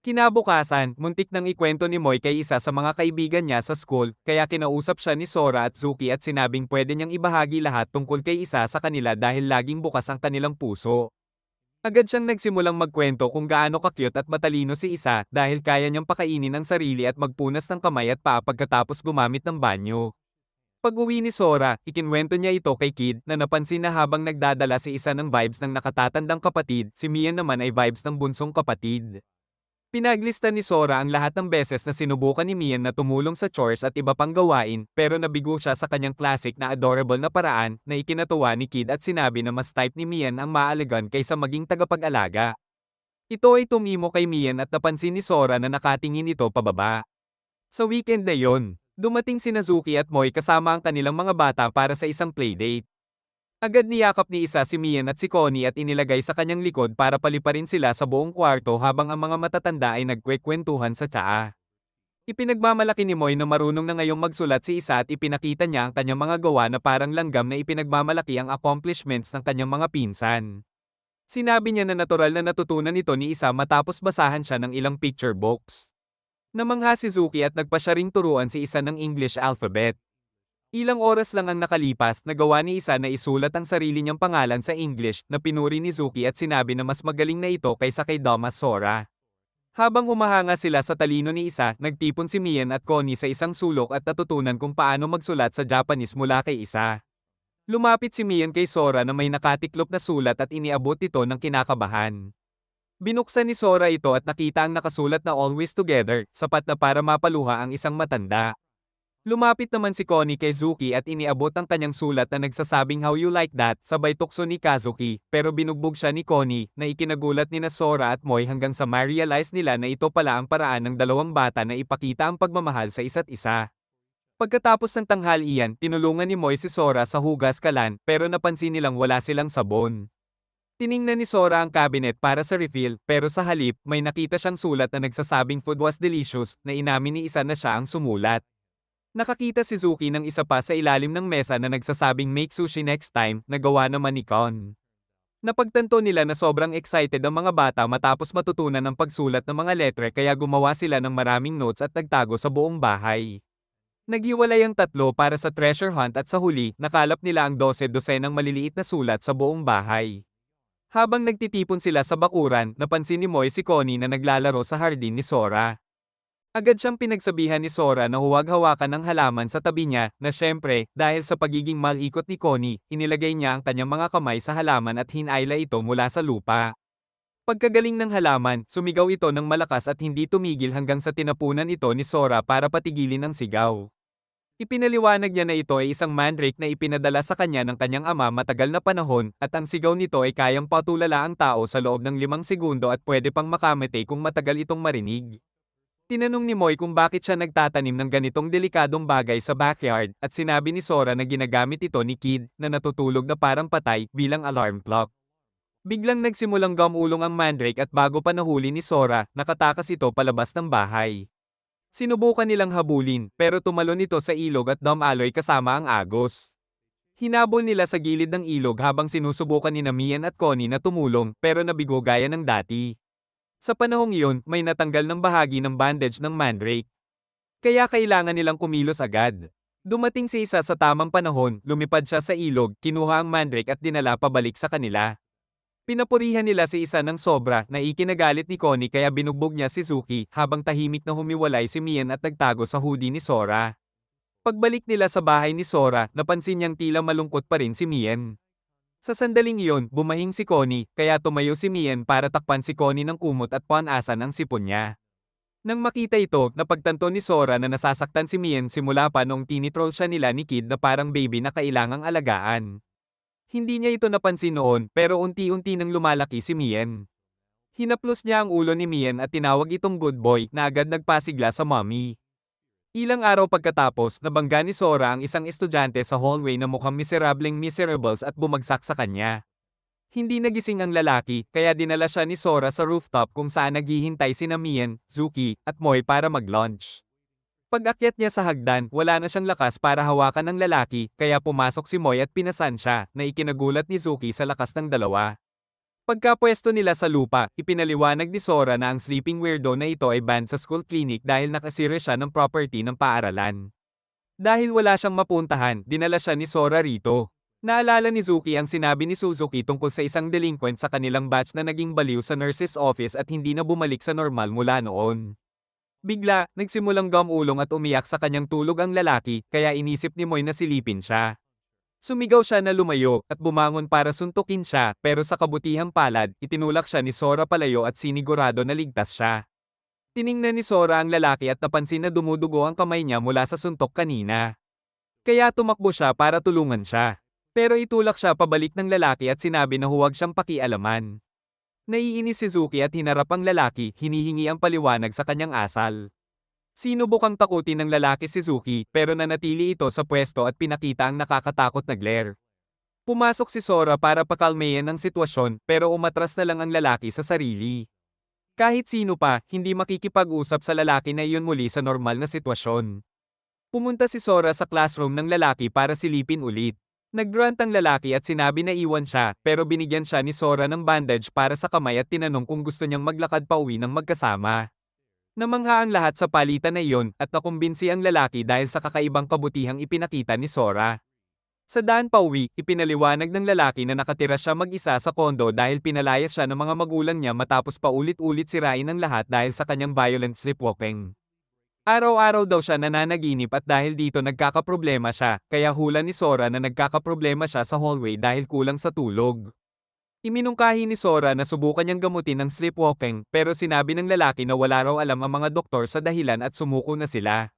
Kinabukasan, muntik nang ikwento ni Moy kay isa sa mga kaibigan niya sa school, kaya kinausap siya ni Sora at Zuki at sinabing pwede niyang ibahagi lahat tungkol kay isa sa kanila dahil laging bukas ang kanilang puso. Agad siyang nagsimulang magkwento kung gaano ka-cute at matalino si isa dahil kaya niyang pakainin ang sarili at magpunas ng kamay at paa pagkatapos gumamit ng banyo. Pag-uwi ni Sora, ikinwento niya ito kay Kid na napansin na habang nagdadala si isa ng vibes ng nakatatandang kapatid, si Mian naman ay vibes ng bunsong kapatid. Pinaglista ni Sora ang lahat ng beses na sinubukan ni Mian na tumulong sa chores at iba pang gawain, pero nabigo siya sa kanyang classic na adorable na paraan na ikinatuwa ni Kid at sinabi na mas type ni Mian ang maalagan kaysa maging tagapag-alaga. Ito ay tumimo kay Mian at napansin ni Sora na nakatingin ito pababa. Sa weekend na yon, dumating si Nazuki at Moy kasama ang kanilang mga bata para sa isang playdate. Agad niyakap ni isa si Mian at si Connie at inilagay sa kanyang likod para paliparin sila sa buong kwarto habang ang mga matatanda ay nagkwekwentuhan sa tsaa. Ipinagmamalaki ni Moy na marunong na ngayong magsulat si isa at ipinakita niya ang kanyang mga gawa na parang langgam na ipinagmamalaki ang accomplishments ng kanyang mga pinsan. Sinabi niya na natural na natutunan ito ni isa matapos basahan siya ng ilang picture books. Namangha si Zuki at nagpa siya ring turuan si isa ng English alphabet. Ilang oras lang ang nakalipas, nagawa ni isa na isulat ang sarili niyang pangalan sa English na pinuri ni Zuki at sinabi na mas magaling na ito kaysa kay Thomas Sora. Habang humahanga sila sa talino ni isa, nagtipon si Mian at Connie sa isang sulok at natutunan kung paano magsulat sa Japanese mula kay isa. Lumapit si Mian kay Sora na may nakatiklop na sulat at iniabot ito ng kinakabahan. Binuksan ni Sora ito at nakita ang nakasulat na Always Together, sapat na para mapaluha ang isang matanda. Lumapit naman si Connie kay Zuki at iniabot ang kanyang sulat na nagsasabing how you like that, sabay tukso ni Kazuki, pero binugbog siya ni Connie, na ikinagulat ni Sora at Moy hanggang sa ma-realize nila na ito pala ang paraan ng dalawang bata na ipakita ang pagmamahal sa isa't isa. Pagkatapos ng tanghalian, tinulungan ni Moy si Sora sa hugas kalan, pero napansin nilang wala silang sabon. Tiningnan ni Sora ang cabinet para sa refill, pero sa halip, may nakita siyang sulat na nagsasabing food was delicious, na inamin ni isa na siya ang sumulat. Nakakita si Zuki ng isa pa sa ilalim ng mesa na nagsasabing make sushi next time, na gawa naman ni Kon. Napagtanto nila na sobrang excited ang mga bata matapos matutunan ang pagsulat ng mga letre kaya gumawa sila ng maraming notes at nagtago sa buong bahay. Naghiwalay ang tatlo para sa treasure hunt at sa huli, nakalap nila ang 12 dosenang maliliit na sulat sa buong bahay. Habang nagtitipon sila sa bakuran, napansin ni Moy si Connie na naglalaro sa hardin ni Sora. Agad siyang pinagsabihan ni Sora na huwag hawakan ng halaman sa tabi niya, na syempre, dahil sa pagiging malikot ni Connie, inilagay niya ang kanyang mga kamay sa halaman at hinayla ito mula sa lupa. Pagkagaling ng halaman, sumigaw ito ng malakas at hindi tumigil hanggang sa tinapunan ito ni Sora para patigilin ang sigaw. Ipinaliwanag niya na ito ay isang mandrake na ipinadala sa kanya ng kanyang ama matagal na panahon, at ang sigaw nito ay kayang patulala ang tao sa loob ng 5 segundo at pwede pang makamatay kung matagal itong marinig. Tinanong ni Moy kung bakit siya nagtatanim ng ganitong delikadong bagay sa backyard, at sinabi ni Sora na ginagamit ito ni Kid, na natutulog na parang patay, bilang alarm clock. Biglang nagsimulang gumulong ang mandrake at bago pa nahuli ni Sora, nakatakas ito palabas ng bahay. Sinubukan nilang habulin, pero tumalon ito sa ilog at dumaloy kasama ang agos. Hinabol nila sa gilid ng ilog habang sinusubukan ni Mian at Connie na tumulong, pero nabigo gaya ng dati. Sa panahong iyon, may natanggal ng bahagi ng bandage ng mandrake. Kaya kailangan nilang kumilos agad. Dumating si isa sa tamang panahon, lumipad siya sa ilog, kinuha ang mandrake at dinala pabalik sa kanila. Pinapurihan nila si isa ng sobra na ikinagalit ni Connie kaya binugbog niya si Zuki habang tahimik na humiwalay si Mian at nagtago sa hoodie ni Sora. Pagbalik nila sa bahay ni Sora, napansin niyang tila malungkot pa rin si Mian. Sa sandaling iyon, bumahing si Connie, kaya tumayo si Mian para takpan si Connie ng kumot at punasan ang sipon niya. Nang makita ito, napagtanto ni Sora na nasasaktan si Mian simula pa noong tinitroll siya nila ni Kid na parang baby na kailangang alagaan. Hindi niya ito napansin noon, pero unti-unti nang lumalaki si Mian. Hinaplos niya ang ulo ni Mian at tinawag itong good boy na agad nagpasigla sa mommy. Ilang araw pagkatapos, nabangga ni Sora ang isang estudyante sa hallway na mukhang miserableng miserables at bumagsak sa kanya. Hindi nagising ang lalaki, kaya dinala siya ni Sora sa rooftop kung saan naghihintay sina Mian, Zuki, at Moy para mag-lunch. Pag-akyat niya sa hagdan, wala na siyang lakas para hawakan ng lalaki, kaya pumasok si Moy at pinasan siya, na ikinagulat ni Zuki sa lakas ng dalawa. Pagkapwesto nila sa lupa, ipinaliwanag ni Sora na ang sleeping weirdo na ito ay banned sa school clinic dahil nakasira siya ng property ng paaralan. Dahil wala siyang mapuntahan, dinala siya ni Sora rito. Naalala ni Zuki ang sinabi ni Suzuki tungkol sa isang delinquent sa kanilang batch na naging baliw sa nurse's office at hindi na bumalik sa normal mula noon. Bigla, nagsimulang gumulong at umiyak sa kanyang tulog ang lalaki, kaya inisip ni Moy na silipin siya. Sumigaw siya na lumayo, at bumangon para suntukin siya, pero sa kabutihang palad, itinulak siya ni Sora palayo at sinigurado na ligtas siya. Tiningnan ni Sora ang lalaki at napansin na dumudugo ang kamay niya mula sa suntok kanina. Kaya tumakbo siya para tulungan siya. Pero itulak siya pabalik ng lalaki at sinabi na huwag siyang pakialaman. Naiinis si Zuki at hinarap ang lalaki, hinihingi ang paliwanag sa kanyang asal. Sinubukang takutin ng lalaki si Zuki, pero nanatili ito sa pwesto at pinakita ang nakakatakot na glare. Pumasok si Sora para pakalmayan ang sitwasyon, pero umatras na lang ang lalaki sa sarili. Kahit sino pa, hindi makikipag-usap sa lalaki na iyon muli sa normal na sitwasyon. Pumunta si Sora sa classroom ng lalaki para silipin ulit. Nag-grunt ang lalaki at sinabi na iwan siya, pero binigyan siya ni Sora ng bandage para sa kamay at tinanong kung gusto niyang maglakad pa uwi ng magkasama. Namangha ang lahat sa palitan na iyon, at nakumbinsi ang lalaki dahil sa kakaibang kabutihang ipinakita ni Sora. Sa daan pa uwi, ipinaliwanag ng lalaki na nakatira siya mag-isa sa kondo dahil pinalayas siya ng mga magulang niya matapos paulit-ulit sirain ang lahat dahil sa kanyang violent sleepwalking. Araw-araw daw siya nananaginip at dahil dito nagkakaproblema siya, kaya hula ni Sora na nagkakaproblema siya sa hallway dahil kulang sa tulog. Iminungkahi ni Sora na subukan niyang gamutin ang sleepwalking, pero sinabi ng lalaki na wala raw alam ang mga doktor sa dahilan at sumuko na sila.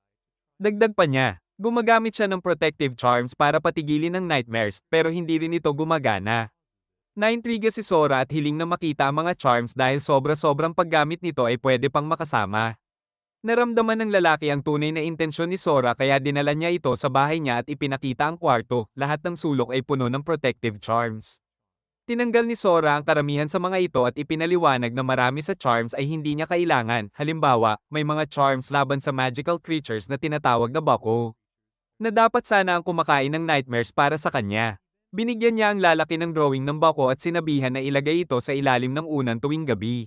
Dagdag pa niya, gumagamit siya ng protective charms para patigilin ang nightmares, pero hindi rin ito gumagana. Naintriga si Sora at hiling na makita ang mga charms dahil sobra-sobrang paggamit nito ay pwede pang makasama. Naramdaman ng lalaki ang tunay na intensyon ni Sora kaya dinala niya ito sa bahay niya at ipinakita ang kwarto, lahat ng sulok ay puno ng protective charms. Tinanggal ni Sora ang karamihan sa mga ito at ipinaliwanag na marami sa charms ay hindi niya kailangan. Halimbawa, may mga charms laban sa magical creatures na tinatawag na Bako, na dapat sana ang kumakain ng nightmares para sa kanya. Binigyan niya ang lalaki ng drawing ng Bako at sinabihan na ilagay ito sa ilalim ng unan tuwing gabi.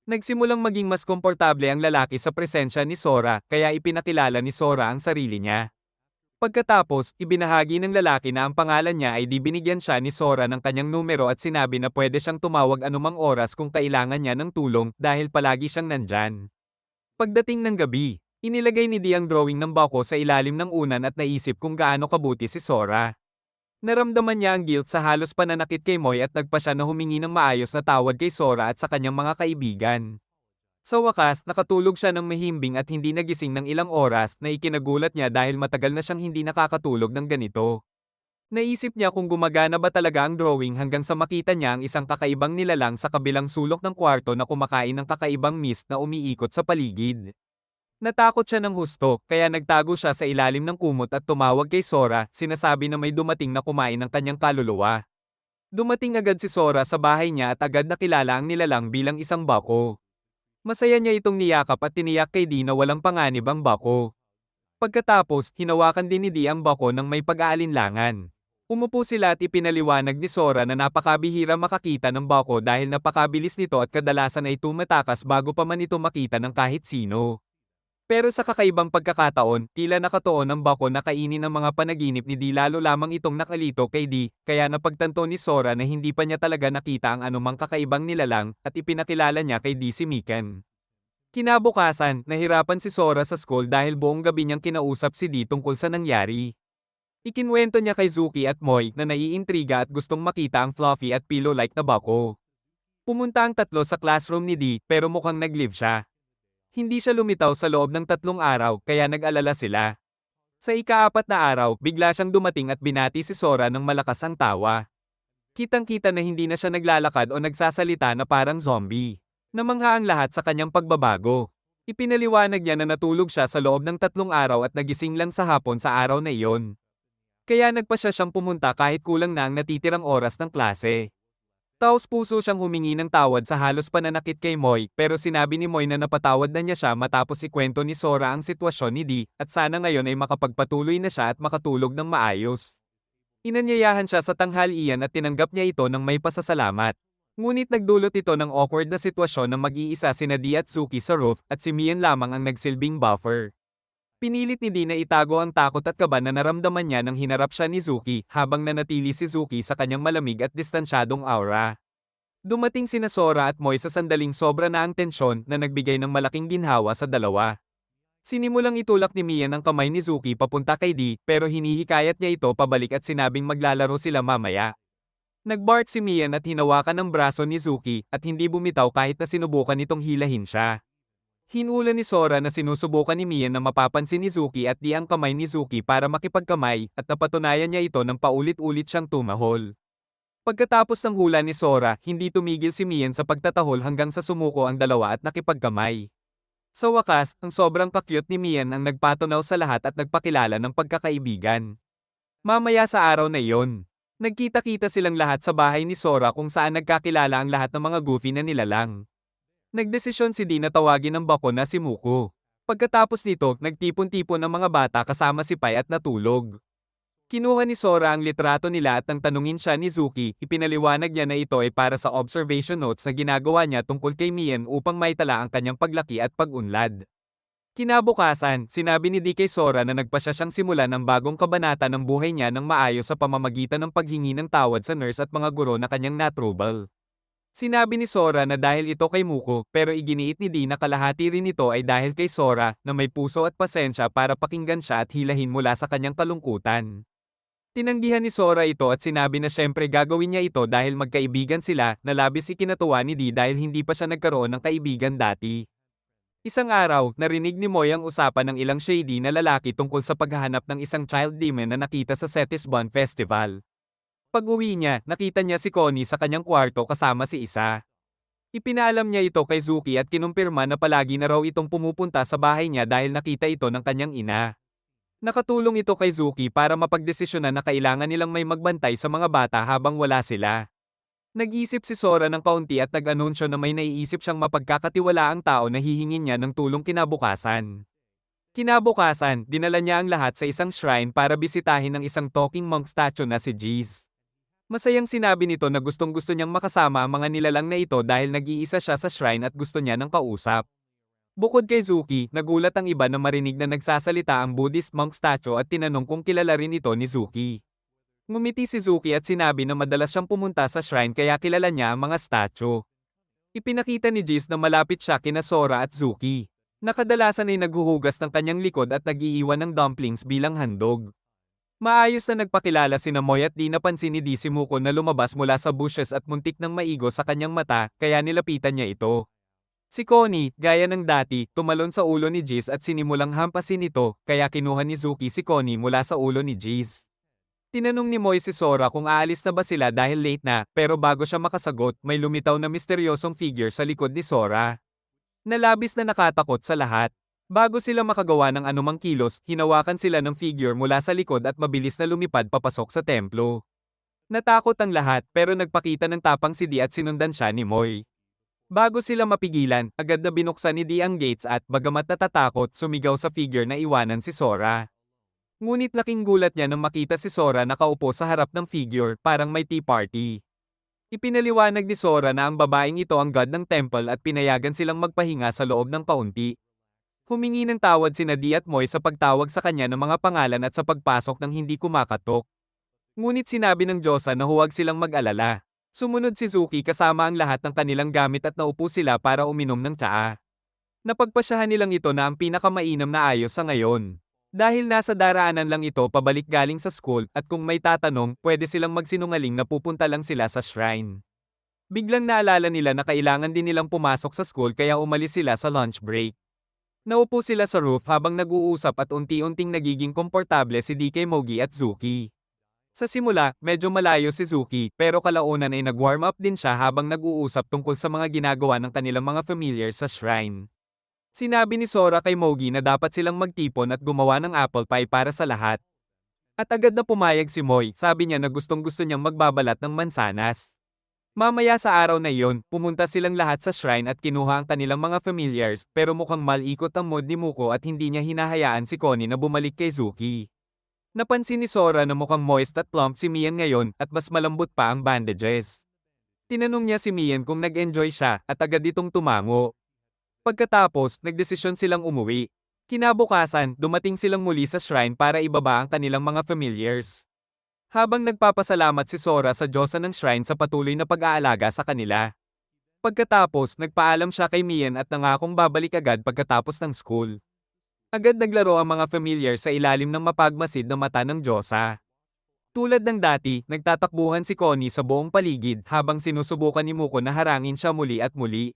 Nagsimulang maging mas komportable ang lalaki sa presensya ni Sora, kaya ipinakilala ni Sora ang sarili niya. Pagkatapos, ibinahagi ng lalaki na ang pangalan niya ay di binigyan siya ni Sora ng kanyang numero at sinabi na pwede siyang tumawag anumang oras kung kailangan niya ng tulong dahil palagi siyang nandyan. Pagdating ng gabi, inilagay ni Dee ang drawing ng Bako sa ilalim ng unan at naisip kung gaano kabuti si Sora. Naramdaman niya ang guilt sa halos pananakit kay Moy at nagpa siya na humingi ng maayos na tawad kay Sora at sa kanyang mga kaibigan. Sa wakas, nakatulog siya ng mahimbing at hindi nagising ng ilang oras na ikinagulat niya dahil matagal na siyang hindi nakakatulog ng ganito. Naisip niya kung gumagana ba talaga ang drawing hanggang sa makita niya ang isang kakaibang nilalang sa kabilang sulok ng kwarto na kumakain ng kakaibang mist na umiikot sa paligid. Natakot siya ng husto, kaya nagtago siya sa ilalim ng kumot at tumawag kay Sora, sinasabi na may dumating na kumain ng kanyang kaluluwa. Dumating agad si Sora sa bahay niya at agad nakilala ang nilalang bilang isang Bako. Masaya niya itong niyakap at tiniyak kay Dee na walang panganib ang Bako. Pagkatapos, hinawakan din ni Dee ang Bako ng may pag-aalinlangan. Umupo sila at ipinaliwanag ni Sora na napakabihira makakita ng Bako dahil napakabilis nito at kadalasan ay tumatakas bago pa man ito makita ng kahit sino. Pero sa kakaibang pagkakataon, tila nakatuon ang Bako na kainin ang mga panaginip ni Dee, lalo lamang itong nakalito kay Dee, kaya napagtanto ni Sora na hindi pa niya talaga nakita ang anumang kakaibang nilalang at ipinakilala niya kay Dee si Mikan. Kinabukasan, nahirapan si Sora sa school dahil buong gabi niyang kinausap si Dee tungkol sa nangyari. Ikinwento niya kay Zuki at Moy na naiintriga at gustong makita ang fluffy at pillow-like na Bako. Pumunta ang tatlo sa classroom ni Dee pero mukhang nag-leave siya. Hindi siya lumitaw sa loob ng 3 araw kaya nag-alala sila. Sa ika-4 na araw, bigla siyang dumating at binati si Sora ng malakas ang tawa. Kitang-kita na hindi na siya naglalakad o nagsasalita na parang zombie. Namangha ang lahat sa kanyang pagbabago. Ipinaliwanag niya na natulog siya sa loob ng 3 araw at nagising lang sa hapon sa araw na iyon. Kaya nagpasya siyang pumunta kahit kulang na ang natitirang oras ng klase. Taos-puso siyang humingi ng tawad sa halos pananakit kay Moy, pero sinabi ni Moy na napatawad na niya siya matapos ikwento ni Sora ang sitwasyon ni Dee, at sana ngayon ay makapagpatuloy na siya at makatulog ng maayos. Inanyayahan siya sa tanghalian at tinanggap niya ito ng may pasasalamat. Ngunit nagdulot ito ng awkward na sitwasyon ng mag-iisa sina Dee at Suki sa roof at si Mian lamang ang nagsilbing buffer. Pinilit ni Dee na itago ang takot at kaba na naramdaman niya nang hinarap siya ni Zuki habang nanatili si Zuki sa kanyang malamig at distansyadong aura. Dumating sina Sora at Moy sa sandaling sobra na ang tensyon na nagbigay ng malaking ginhawa sa dalawa. Sinimulang itulak ni Mian ang kamay ni Zuki papunta kay Dee pero hinihikayat niya ito pabalik at sinabing maglalaro sila mamaya. Nagbark si Mian at hinawakan ang braso ni Zuki at hindi bumitaw kahit na sinubukan itong hilahin siya. Hinula ni Sora na sinusubukan ni Mian na mapapansin ni Zuki at di ang kamay ni Zuki para makipagkamay at napatunayan niya ito nang paulit-ulit siyang tumahol. Pagkatapos ng hula ni Sora, hindi tumigil si Mian sa pagtatahol hanggang sa sumuko ang dalawa at nakipagkamay. Sa wakas, ang sobrang kakyut ni Mian ang nagpatunaw sa lahat at nagpakilala ng pagkakaibigan. Mamaya sa araw na iyon, nagkita-kita silang lahat sa bahay ni Sora kung saan nagkakilala ang lahat ng mga goofy na nilalang. Nagdesisyon si Dee na tawagin ng Bako na si Muko. Pagkatapos nito, nagtipon-tipon ang mga bata kasama si Pai at natulog. Kinuha ni Sora ang litrato nila at nang tanungin siya ni Zuki, ipinaliwanag niya na ito ay para sa observation notes na ginagawa niya tungkol kay Mian upang maitala ang kanyang paglaki at pag-unlad. Kinabukasan, sinabi ni Dee kay Sora na nagpasya siyang simulan ang bagong kabanata ng buhay niya ng maayos sa pamamagitan ng paghingi ng tawad sa nurse at mga guro na kanyang natrubal. Sinabi ni Sora na dahil ito kay Muko, pero iginiit ni Dee na kalahati rin ito ay dahil kay Sora, na may puso at pasensya para pakinggan siya at hilahin mula sa kanyang kalungkutan. Tinanggihan ni Sora ito at sinabi na syempre gagawin niya ito dahil magkaibigan sila, na labis ikinatuwa ni Dee dahil hindi pa siya nagkaroon ng kaibigan dati. Isang araw, narinig ni Moy ang usapan ng ilang shady na lalaki tungkol sa paghahanap ng isang child demon na nakita sa Setisbon Festival. Pag-uwi niya, nakita niya si Connie sa kanyang kwarto kasama si Isa. Ipinaalam niya ito kay Zuki at kinumpirma na palagi na raw itong pumupunta sa bahay niya dahil nakita ito ng kanyang ina. Nakatulong ito kay Zuki para mapagdesisyonan na kailangan nilang may magbantay sa mga bata habang wala sila. Nag-isip si Sora ng kaunti at nag-anunsyo na may naiisip siyang mapagkakatiwalaang tao na hihingin niya ng tulong kinabukasan. Kinabukasan, dinala niya ang lahat sa isang shrine para bisitahin ang isang talking monk statue na si Jeez. Masayang sinabi nito na gustong-gusto niyang makasama ang mga nilalang na ito dahil nag-iisa siya sa shrine at gusto niya ng kausap. Bukod kay Zuki, nagulat ang iba na marinig na nagsasalita ang Buddhist monk statue at tinanong kung kilala rin ito ni Zuki. Ngumiti si Zuki at sinabi na madalas siyang pumunta sa shrine kaya kilala niya ang mga statue. Ipinakita ni Jeez na malapit siya kina Sora at Zuki. Nakadalasan ay naghuhugas ng kanyang likod at nag-iiwan ng dumplings bilang handog. Maayos na nagpakilala sina Moy at di napansin ni Disimuko na lumabas mula sa bushes at muntik ng maigo sa kanyang mata, kaya nilapitan niya ito. Si Connie, gaya ng dati, tumalon sa ulo ni Jeez at sinimulang hampasin ito, kaya kinuha ni Zuki si Connie mula sa ulo ni Jeez. Tinanong ni Moy si Sora kung aalis na ba sila dahil late na, pero bago siya makasagot, may lumitaw na misteryosong figure sa likod ni Sora. Nalabis na nakatakot sa lahat. Bago sila makagawa ng anumang kilos, hinawakan sila ng figure mula sa likod at mabilis na lumipad papasok sa templo. Natakot ang lahat pero nagpakita ng tapang si Di at sinundan siya ni Moy. Bago sila mapigilan, agad na binuksan ni Di ang gates at, bagamat natatakot, sumigaw sa figure na iwanan si Sora. Ngunit laking gulat niya nang makita si Sora nakaupo sa harap ng figure, parang may tea party. Ipinaliwanag ni Sora na ang babaeng ito ang god ng temple at pinayagan silang magpahinga sa loob ng kaunti. Humingi ng tawad sina Di at Moy sa pagtawag sa kanya ng mga pangalan at sa pagpasok ng hindi kumakatok. Ngunit sinabi ng Diyosa na huwag silang mag-alala. Sumunod si Zuki kasama ang lahat ng kanilang gamit at naupo sila para uminom ng tsaa. Napagpasyahan nilang ito na ang pinakamainam na ayos sa ngayon. Dahil nasa daraanan lang ito pabalik galing sa school at kung may tatanong, pwede silang magsinungaling na pupunta lang sila sa shrine. Biglang naalala nila na kailangan din nilang pumasok sa school kaya umalis sila sa lunch break. Naupo sila sa roof habang nag-uusap at unti-unting nagiging komportable si DK Mogi at Zuki. Sa simula, medyo malayo si Zuki pero kalaunan ay nag-warm up din siya habang nag-uusap tungkol sa mga ginagawa ng kanilang mga familiar sa shrine. Sinabi ni Sora kay Mogi na dapat silang magtipon at gumawa ng apple pie para sa lahat. At agad na pumayag si Moy, sabi niya na gustong-gusto niyang magbabalat ng mansanas. Mamaya sa araw na iyon, pumunta silang lahat sa shrine at kinuha ang kanilang mga familiars, pero mukhang malikot ang mood ni Muko at hindi niya hinahayaan si Connie na bumalik kay Zuki. Napansin ni Sora na mukhang moist at plump si Mian ngayon at mas malambot pa ang bandages. Tinanong niya si Mian kung nag-enjoy siya at agad itong tumango. Pagkatapos, nagdesisyon silang umuwi. Kinabukasan, dumating silang muli sa shrine para ibaba ang kanilang mga familiars. Habang nagpapasalamat si Sora sa Diyosa ng shrine sa patuloy na pag-aalaga sa kanila. Pagkatapos, nagpaalam siya kay Mian at nangakong babalik agad pagkatapos ng school. Agad naglaro ang mga familiar sa ilalim ng mapagmasid na mata ng Diyosa. Tulad ng dati, nagtatakbuhan si Connie sa buong paligid habang sinusubukan ni Muko na harangin siya muli at muli.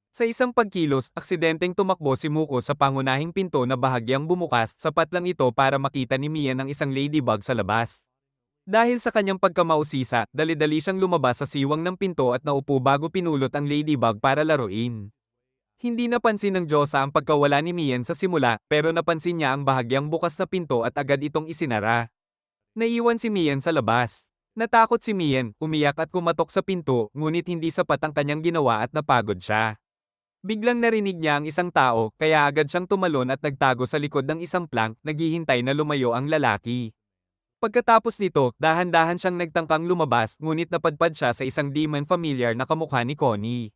Sa isang pagkilos, aksidenteng tumakbo si Muko sa pangunahing pinto na bahagyang bumukas, sapat lang ito para makita ni Mian ang isang ladybug sa labas. Dahil sa kanyang pagkamausisa, dali-dali siyang lumabas sa siwang ng pinto at naupo bago pinulot ang ladybug para laruin. Hindi napansin ng Diyosa ang pagkawala ni Mian sa simula, pero napansin niya ang bahagyang bukas na pinto at agad itong isinara. Naiwan si Mian sa labas. Natakot si Mian, umiyak at kumatok sa pinto, ngunit hindi sapat ang kanyang ginawa at napagod siya. Biglang narinig niya ang isang tao, kaya agad siyang tumalon at nagtago sa likod ng isang plank, naghihintay na lumayo ang lalaki. Pagkatapos nito, dahan-dahan siyang nagtangkang lumabas, ngunit napadpad siya sa isang demon familiar na kamukha ni Connie.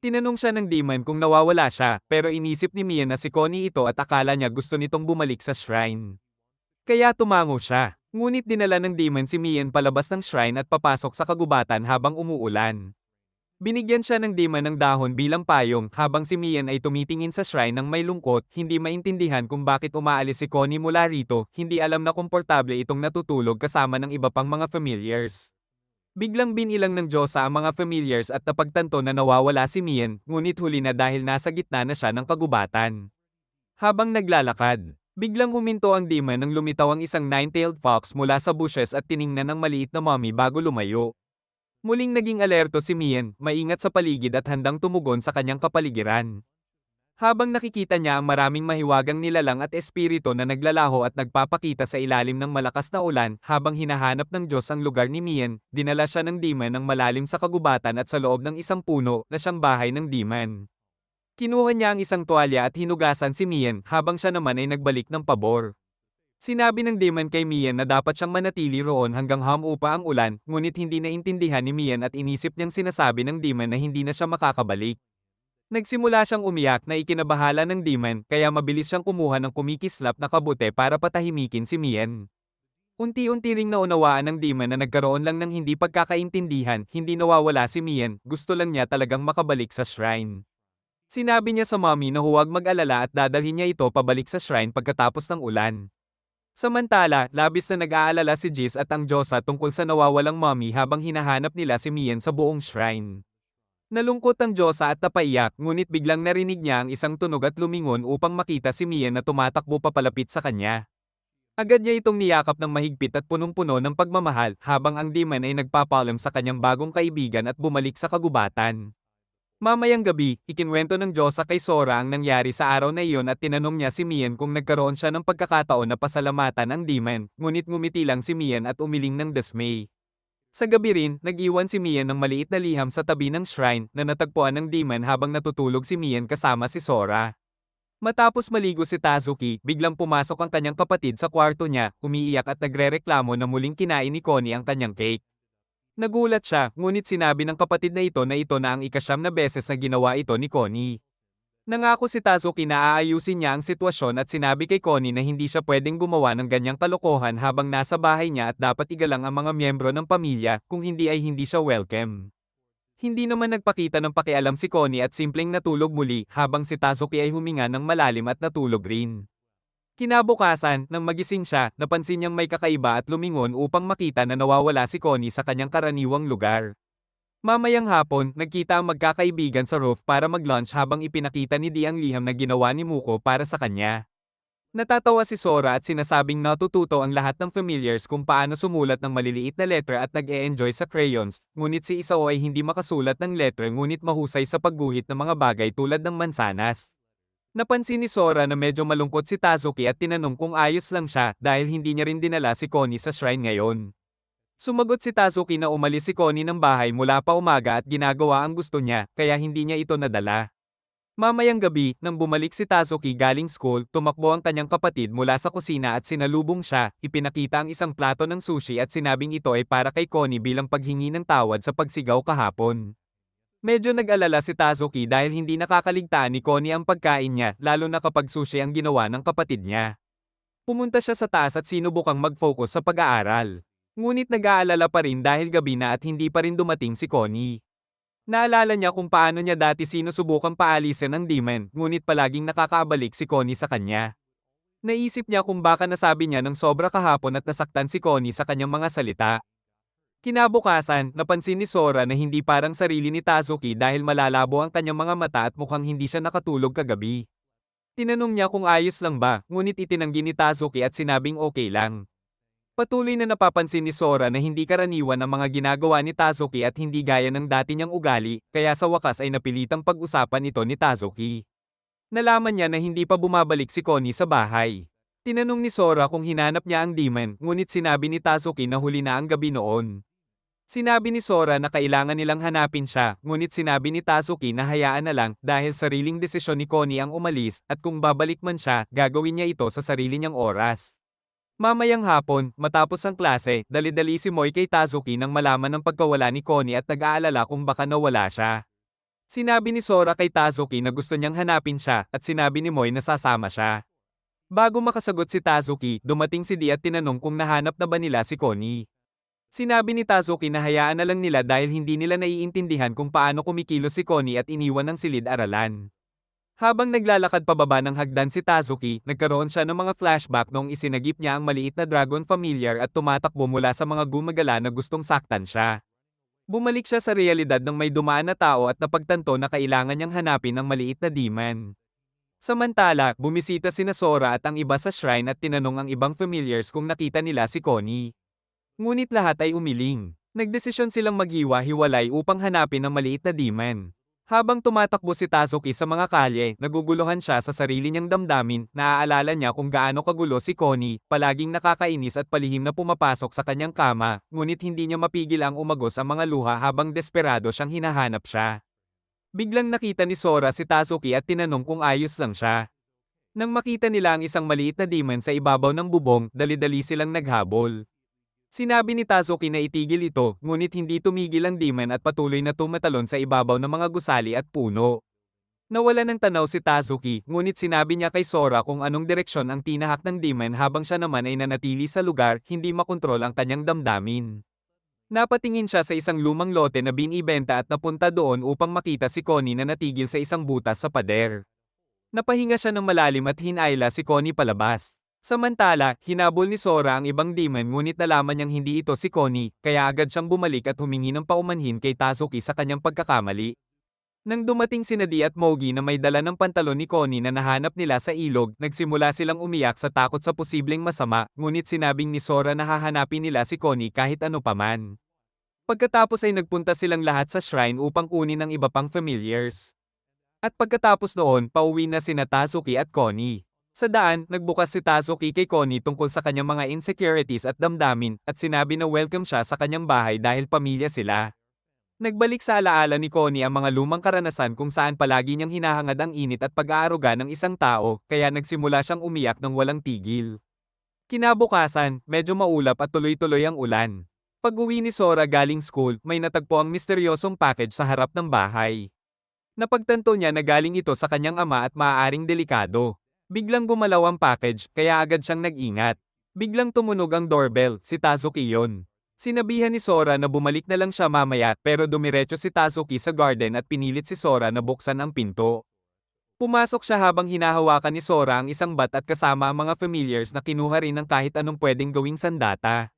Tinanong siya ng demon kung nawawala siya, pero inisip ni Mian na si Connie ito at akala niya gusto nitong bumalik sa shrine. Kaya tumango siya, ngunit dinala ng demon si Mian palabas ng shrine at papasok sa kagubatan habang umuulan. Binigyan siya ng demon ng dahon bilang payong habang si Mian ay tumitingin sa shrine ng may lungkot, hindi maintindihan kung bakit umaalis si Connie mula rito, hindi alam na komportable itong natutulog kasama ng iba pang mga familiars. Biglang binilang ng Diyosa ang mga familiars at napagtanto na nawawala si Mian, ngunit huli na dahil nasa gitna na siya ng kagubatan. Habang naglalakad, biglang huminto ang demon nang lumitaw ang isang nine-tailed fox mula sa bushes at tiningnan ng maliit na mommy bago lumayo. Muling naging alerto si Mian, maingat sa paligid at handang tumugon sa kanyang kapaligiran. Habang nakikita niya ang maraming mahiwagang nilalang at espiritu na naglalaho at nagpapakita sa ilalim ng malakas na ulan, habang hinahanap ng Diyos ang lugar ni Mian, dinala siya ng demon ng malalim sa kagubatan at sa loob ng isang puno na siyang bahay ng demon. Kinuha niya ang isang tuwalya at hinugasan si Mian habang siya naman ay nagbalik ng pabor. Sinabi ng demon kay Mian na dapat siyang manatili roon hanggang humupa ang ulan, ngunit hindi naintindihan ni Mian at inisip niyang sinasabi ng demon na hindi na siya makakabalik. Nagsimula siyang umiyak na ikinabahala ng demon, kaya mabilis siyang kumuha ng kumikislap na kabute para patahimikin si Mian. Unti-unti ring naunawaan ng demon na nagkaroon lang ng hindi pagkakaintindihan, hindi nawawala si Mian, gusto lang niya talagang makabalik sa shrine. Sinabi niya sa mommy na huwag mag-alala at dadalhin niya ito pabalik sa shrine pagkatapos ng ulan. Samantala, labis na nag-aalala si Jis at ang Diyosa tungkol sa nawawalang mommy habang hinahanap nila si Mian sa buong shrine. Nalungkot ang Diyosa at napaiyak, ngunit biglang narinig niya ang isang tunog at lumingon upang makita si Mian na tumatakbo papalapit sa kanya. Agad niya itong niyakap ng mahigpit at punong-puno ng pagmamahal, habang ang demon ay nagpapaalam sa kanyang bagong kaibigan at bumalik sa kagubatan. Mamayang gabi, ikinwento ng Diyosa kay Sora ang nangyari sa araw na iyon at tinanong niya si Mian kung nagkaroon siya ng pagkakataon na pasalamatan ang demon, ngunit ngumiti lang si Mian at umiling ng dismay. Sa gabi rin, nag-iwan si Mian ng maliit na liham sa tabi ng shrine na natagpuan ng demon habang natutulog si Mian kasama si Sora. Matapos maligo si Tazuki, biglang pumasok ang kanyang kapatid sa kwarto niya, umiiyak at nagrereklamo na muling kinain ni Connie ang kanyang cake. Nagulat siya, ngunit sinabi ng kapatid na ito na ang ikasyam na beses na ginawa ito ni Connie. Nangako si Tazuki na aayusin niya ang sitwasyon at sinabi kay Connie na hindi siya pwedeng gumawa ng ganyang kalokohan habang nasa bahay niya at dapat igalang ang mga miyembro ng pamilya, kung hindi ay hindi siya welcome. Hindi naman nagpakita ng pakialam si Connie at simpleng natulog muli habang si Tazuki ay huminga ng malalim at natulog rin. Kinabukasan, nang magising siya, napansin niyang may kakaiba at lumingon upang makita na nawawala si Connie sa kanyang karaniwang lugar. Mamayang hapon, nagkita ang magkakaibigan sa roof para mag-lunch habang ipinakita ni Dee ang liham na ginawa ni Muko para sa kanya. Natatawa si Sora at sinasabing natututo ang lahat ng familiars kung paano sumulat ng maliliit na letra at nag-e-enjoy sa crayons, ngunit si Isao ay hindi makasulat ng letra ngunit mahusay sa pagguhit ng mga bagay tulad ng mansanas. Napansin ni Sora na medyo malungkot si Tazuki at tinanong kung ayos lang siya dahil hindi niya rin dinala si Connie sa shrine ngayon. Sumagot si Tazuki na umalis si Connie ng bahay mula pa umaga at ginagawa ang gusto niya, kaya hindi niya ito nadala. Mamayang gabi, nang bumalik si Tazuki galing school, tumakbo ang kanyang kapatid mula sa kusina at sinalubong siya, ipinakita ang isang plato ng sushi at sinabing ito ay para kay Connie bilang paghingi ng tawad sa pagsigaw kahapon. Medyo nag-alala si Tazuki dahil hindi nakakaligtaan ni Connie ang pagkain niya, lalo na kapag sushi ang ginawa ng kapatid niya. Pumunta siya sa taas at sinubukang mag-focus sa pag-aaral. Ngunit nag-aalala pa rin dahil gabi na at hindi pa rin dumating si Connie. Naalala niya kung paano niya dati sinusubukang paalisin ang demon, ngunit palaging nakakaabalik si Connie sa kanya. Naisip niya kung baka nasabi niya ng sobra kahapon at nasaktan si Connie sa kanyang mga salita. Kinabukasan, napansin ni Sora na hindi parang sarili ni Tazuki dahil malalabo ang kanyang mga mata at mukhang hindi siya nakatulog kagabi. Tinanong niya kung ayos lang ba, ngunit itinanggi ni Tazuki at sinabing okay lang. Patuloy na napapansin ni Sora na hindi karaniwan ang mga ginagawa ni Tazuki at hindi gaya ng dati niyang ugali, kaya sa wakas ay napilitang pag-usapan ito ni Tazuki. Nalaman niya na hindi pa bumabalik si Connie sa bahay. Tinanong ni Sora kung hinanap niya ang demon, ngunit sinabi ni Tazuki na huli na ang gabi noon. Sinabi ni Sora na kailangan nilang hanapin siya, ngunit sinabi ni Tazuki na hayaan na lang dahil sariling desisyon ni Connie ang umalis at kung babalik man siya, gagawin niya ito sa sarili niyang oras. Mamayang hapon, matapos ang klase, dali-dali si Moy kay Tazuki nang malaman ng pagkawala ni Connie at nag-aalala kung baka nawala siya. Sinabi ni Sora kay Tazuki na gusto niyang hanapin siya at sinabi ni Moy na sasama siya. Bago makasagot si Tazuki, dumating si Dee at tinanong kung nahanap na ba nila si Connie. Sinabi ni Tazuki na hayaan na lang nila dahil hindi nila naiintindihan kung paano kumikilos si Connie at iniwan ng silid-aralan. Habang naglalakad pababa ng hagdan si Tazuki, nagkaroon siya ng mga flashback noong isinagip niya ang maliit na dragon familiar at tumatakbo mula sa mga gumagala na gustong saktan siya. Bumalik siya sa realidad ng may dumaan na tao at napagtanto na kailangan niyang hanapin ang maliit na demon. Samantala, bumisita sina Sora at ang iba sa shrine at tinanong ang ibang familiars kung nakita nila si Connie. Ngunit lahat ay umiling. Nagdesisyon silang maghiwa-hiwalay upang hanapin ang maliit na demon. Habang tumatakbo si Tazuki sa mga kalye, naguguluhan siya sa sarili niyang damdamin, naaalala niya kung gaano kagulo si Connie, palaging nakakainis at palihim na pumapasok sa kanyang kama, ngunit hindi niya mapigil ang umagos ang mga luha habang desperado siyang hinahanap siya. Biglang nakita ni Sora si Tazuki at tinanong kung ayos lang siya. Nang makita nila ang isang maliit na demon sa ibabaw ng bubong, dali-dali silang naghabol. Sinabi ni Tazuki na itigil ito, ngunit hindi tumigil ang demon at patuloy na tumatalon sa ibabaw ng mga gusali at puno. Nawala ng tanaw si Tazuki, ngunit sinabi niya kay Sora kung anong direksyon ang tinahak ng demon habang siya naman ay nanatili sa lugar, hindi makontrol ang kanyang damdamin. Napatingin siya sa isang lumang lote na binibenta at napunta doon upang makita si Connie na natigil sa isang butas sa pader. Napahinga siya ng malalim at hinayla si Connie palabas. Samantala, hinabol ni Sora ang ibang demon ngunit nalaman niyang hindi ito si Connie, kaya agad siyang bumalik at humingi ng paumanhin kay Tazuki sa kanyang pagkakamali. Nang dumating si Nadi at Mogi na may dala ng pantalon ni Connie na nahanap nila sa ilog, nagsimula silang umiyak sa takot sa posibleng masama, ngunit sinabing ni Sora na hahanapin nila si Connie kahit ano paman. Pagkatapos ay nagpunta silang lahat sa shrine upang kunin ang iba pang familiars. At pagkatapos noon, pauwi na sina Tazuki at Connie. Sa daan, nagbukas si Tazuki kay Connie tungkol sa kanyang mga insecurities at damdamin, at sinabi na welcome siya sa kanyang bahay dahil pamilya sila. Nagbalik sa alaala ni Connie ang mga lumang karanasan kung saan palagi niyang hinahangad ang init at pag-aaruga ng isang tao, kaya nagsimula siyang umiyak ng walang tigil. Kinabukasan, medyo maulap at tuloy-tuloy ang ulan. Pag-uwi ni Sora galing school, may natagpo ang misteryosong package sa harap ng bahay. Napagtanto niya na galing ito sa kanyang ama at maaaring delikado. Biglang gumalaw ang package, kaya agad siyang nag-ingat. Biglang tumunog ang doorbell, si Tazuki yon. Sinabihan ni Sora na bumalik na lang siya mamaya, pero dumiretso si Tazuki sa garden at pinilit si Sora na buksan ang pinto. Pumasok siya habang hinahawakan ni Sora ang isang bat at kasama ang mga familiars na kinuha rin ng kahit anong pwedeng gawing sandata.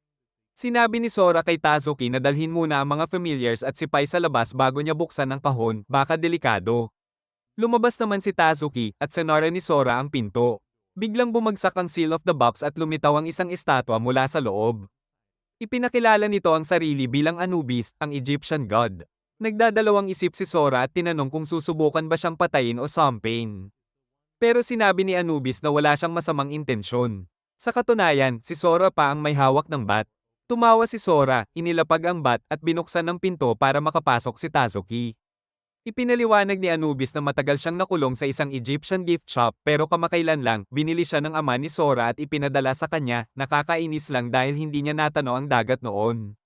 Sinabi ni Sora kay Tazuki na dalhin muna ang mga familiars at si Pai sa labas bago niya buksan ang kahon, baka delikado. Lumabas naman si Tazuki, at sinara ni Sora ang pinto. Biglang bumagsak ang seal of the box at lumitaw ang isang estatwa mula sa loob. Ipinakilala nito ang sarili bilang Anubis, ang Egyptian god. Nagdadalawang isip si Sora at tinanong kung susubukan ba siyang patayin o sampain. Pero sinabi ni Anubis na wala siyang masamang intensyon. Sa katunayan, si Sora pa ang may hawak ng bat. Tumawa si Sora, inilapag ang bat at binuksan ng pinto para makapasok si Tazuki. Ipinaliwanag ni Anubis na matagal siyang nakulong sa isang Egyptian gift shop pero kamakailan lang, binili siya ng ama ni Sora at ipinadala sa kanya, nakakainis lang dahil hindi niya natano ang dagat noon.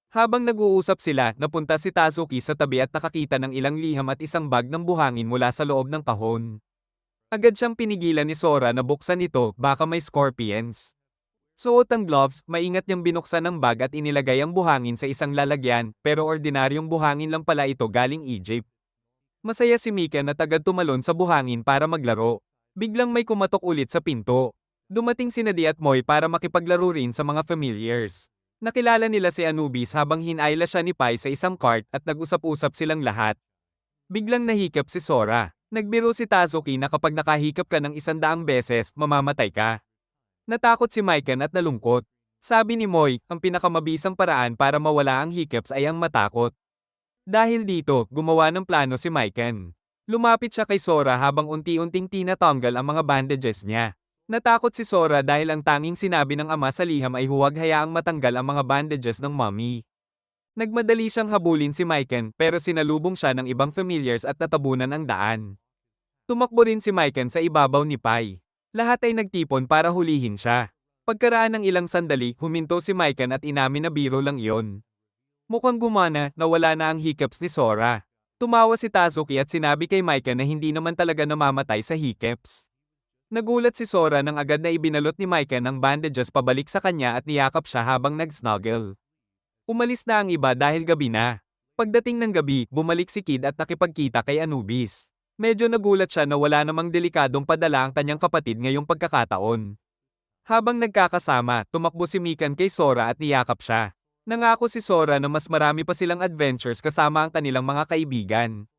Habang nag-uusap sila, napunta si Tazuki sa tabi at nakakita ng ilang liham at isang bag ng buhangin mula sa loob ng kahon. Agad siyang pinigilan ni Sora na buksan ito, baka may scorpions. Suot ang gloves, maingat niyang binuksan ang bag at inilagay ang buhangin sa isang lalagyan, pero ordinaryong buhangin lang pala ito galing Egypt. Masaya si Mika na agad tumalon sa buhangin para maglaro. Biglang may kumatok ulit sa pinto. Dumating si Nadi at Moy para makipaglaro rin sa mga familiars. Nakilala nila si Anubis habang hinayla siya ni Pai sa isang cart at nag-usap-usap silang lahat. Biglang nahikap si Sora. Nagbiro si Tazuki na kapag nakahikap ka ng 100 beses, mamamatay ka. Natakot si Maiken at nalungkot. Sabi ni Moy, ang pinakamabisang paraan para mawala ang hiccups ay ang matakot. Dahil dito, gumawa ng plano si Maiken. Lumapit siya kay Sora habang unti-unting tinatanggal ang mga bandages niya. Natakot si Sora dahil ang tanging sinabi ng ama sa liham ay huwag hayaang matanggal ang mga bandages ng mommy. Nagmadali siyang habulin si Maiken pero sinalubong siya ng ibang familiars at natabunan ang daan. Tumakbo rin si Maiken sa ibabaw ni Pai. Lahat ay nagtipon para hulihin siya. Pagkaraan ng ilang sandali, huminto si Maiken at inamin na biro lang iyon. Mukhang gumana, nawala na ang hiccups ni Sora. Tumawa si Tazuki at sinabi kay Maiken na hindi naman talaga namamatay sa hiccups. Nagulat si Sora nang agad na ibinalot ni Maiken ang bandages pabalik sa kanya at niyakap siya habang nag-snuggle. Umalis na ang iba dahil gabi na. Pagdating ng gabi, bumalik si Kid at nakipagkita kay Anubis. Medyo nagulat siya na wala namang delikadong padala ang kanyang kapatid ngayong pagkakataon. Habang nagkakasama, tumakbo si Mikan kay Sora at niyakap siya. Nangako si Sora na mas marami pa silang adventures kasama ang kanilang mga kaibigan.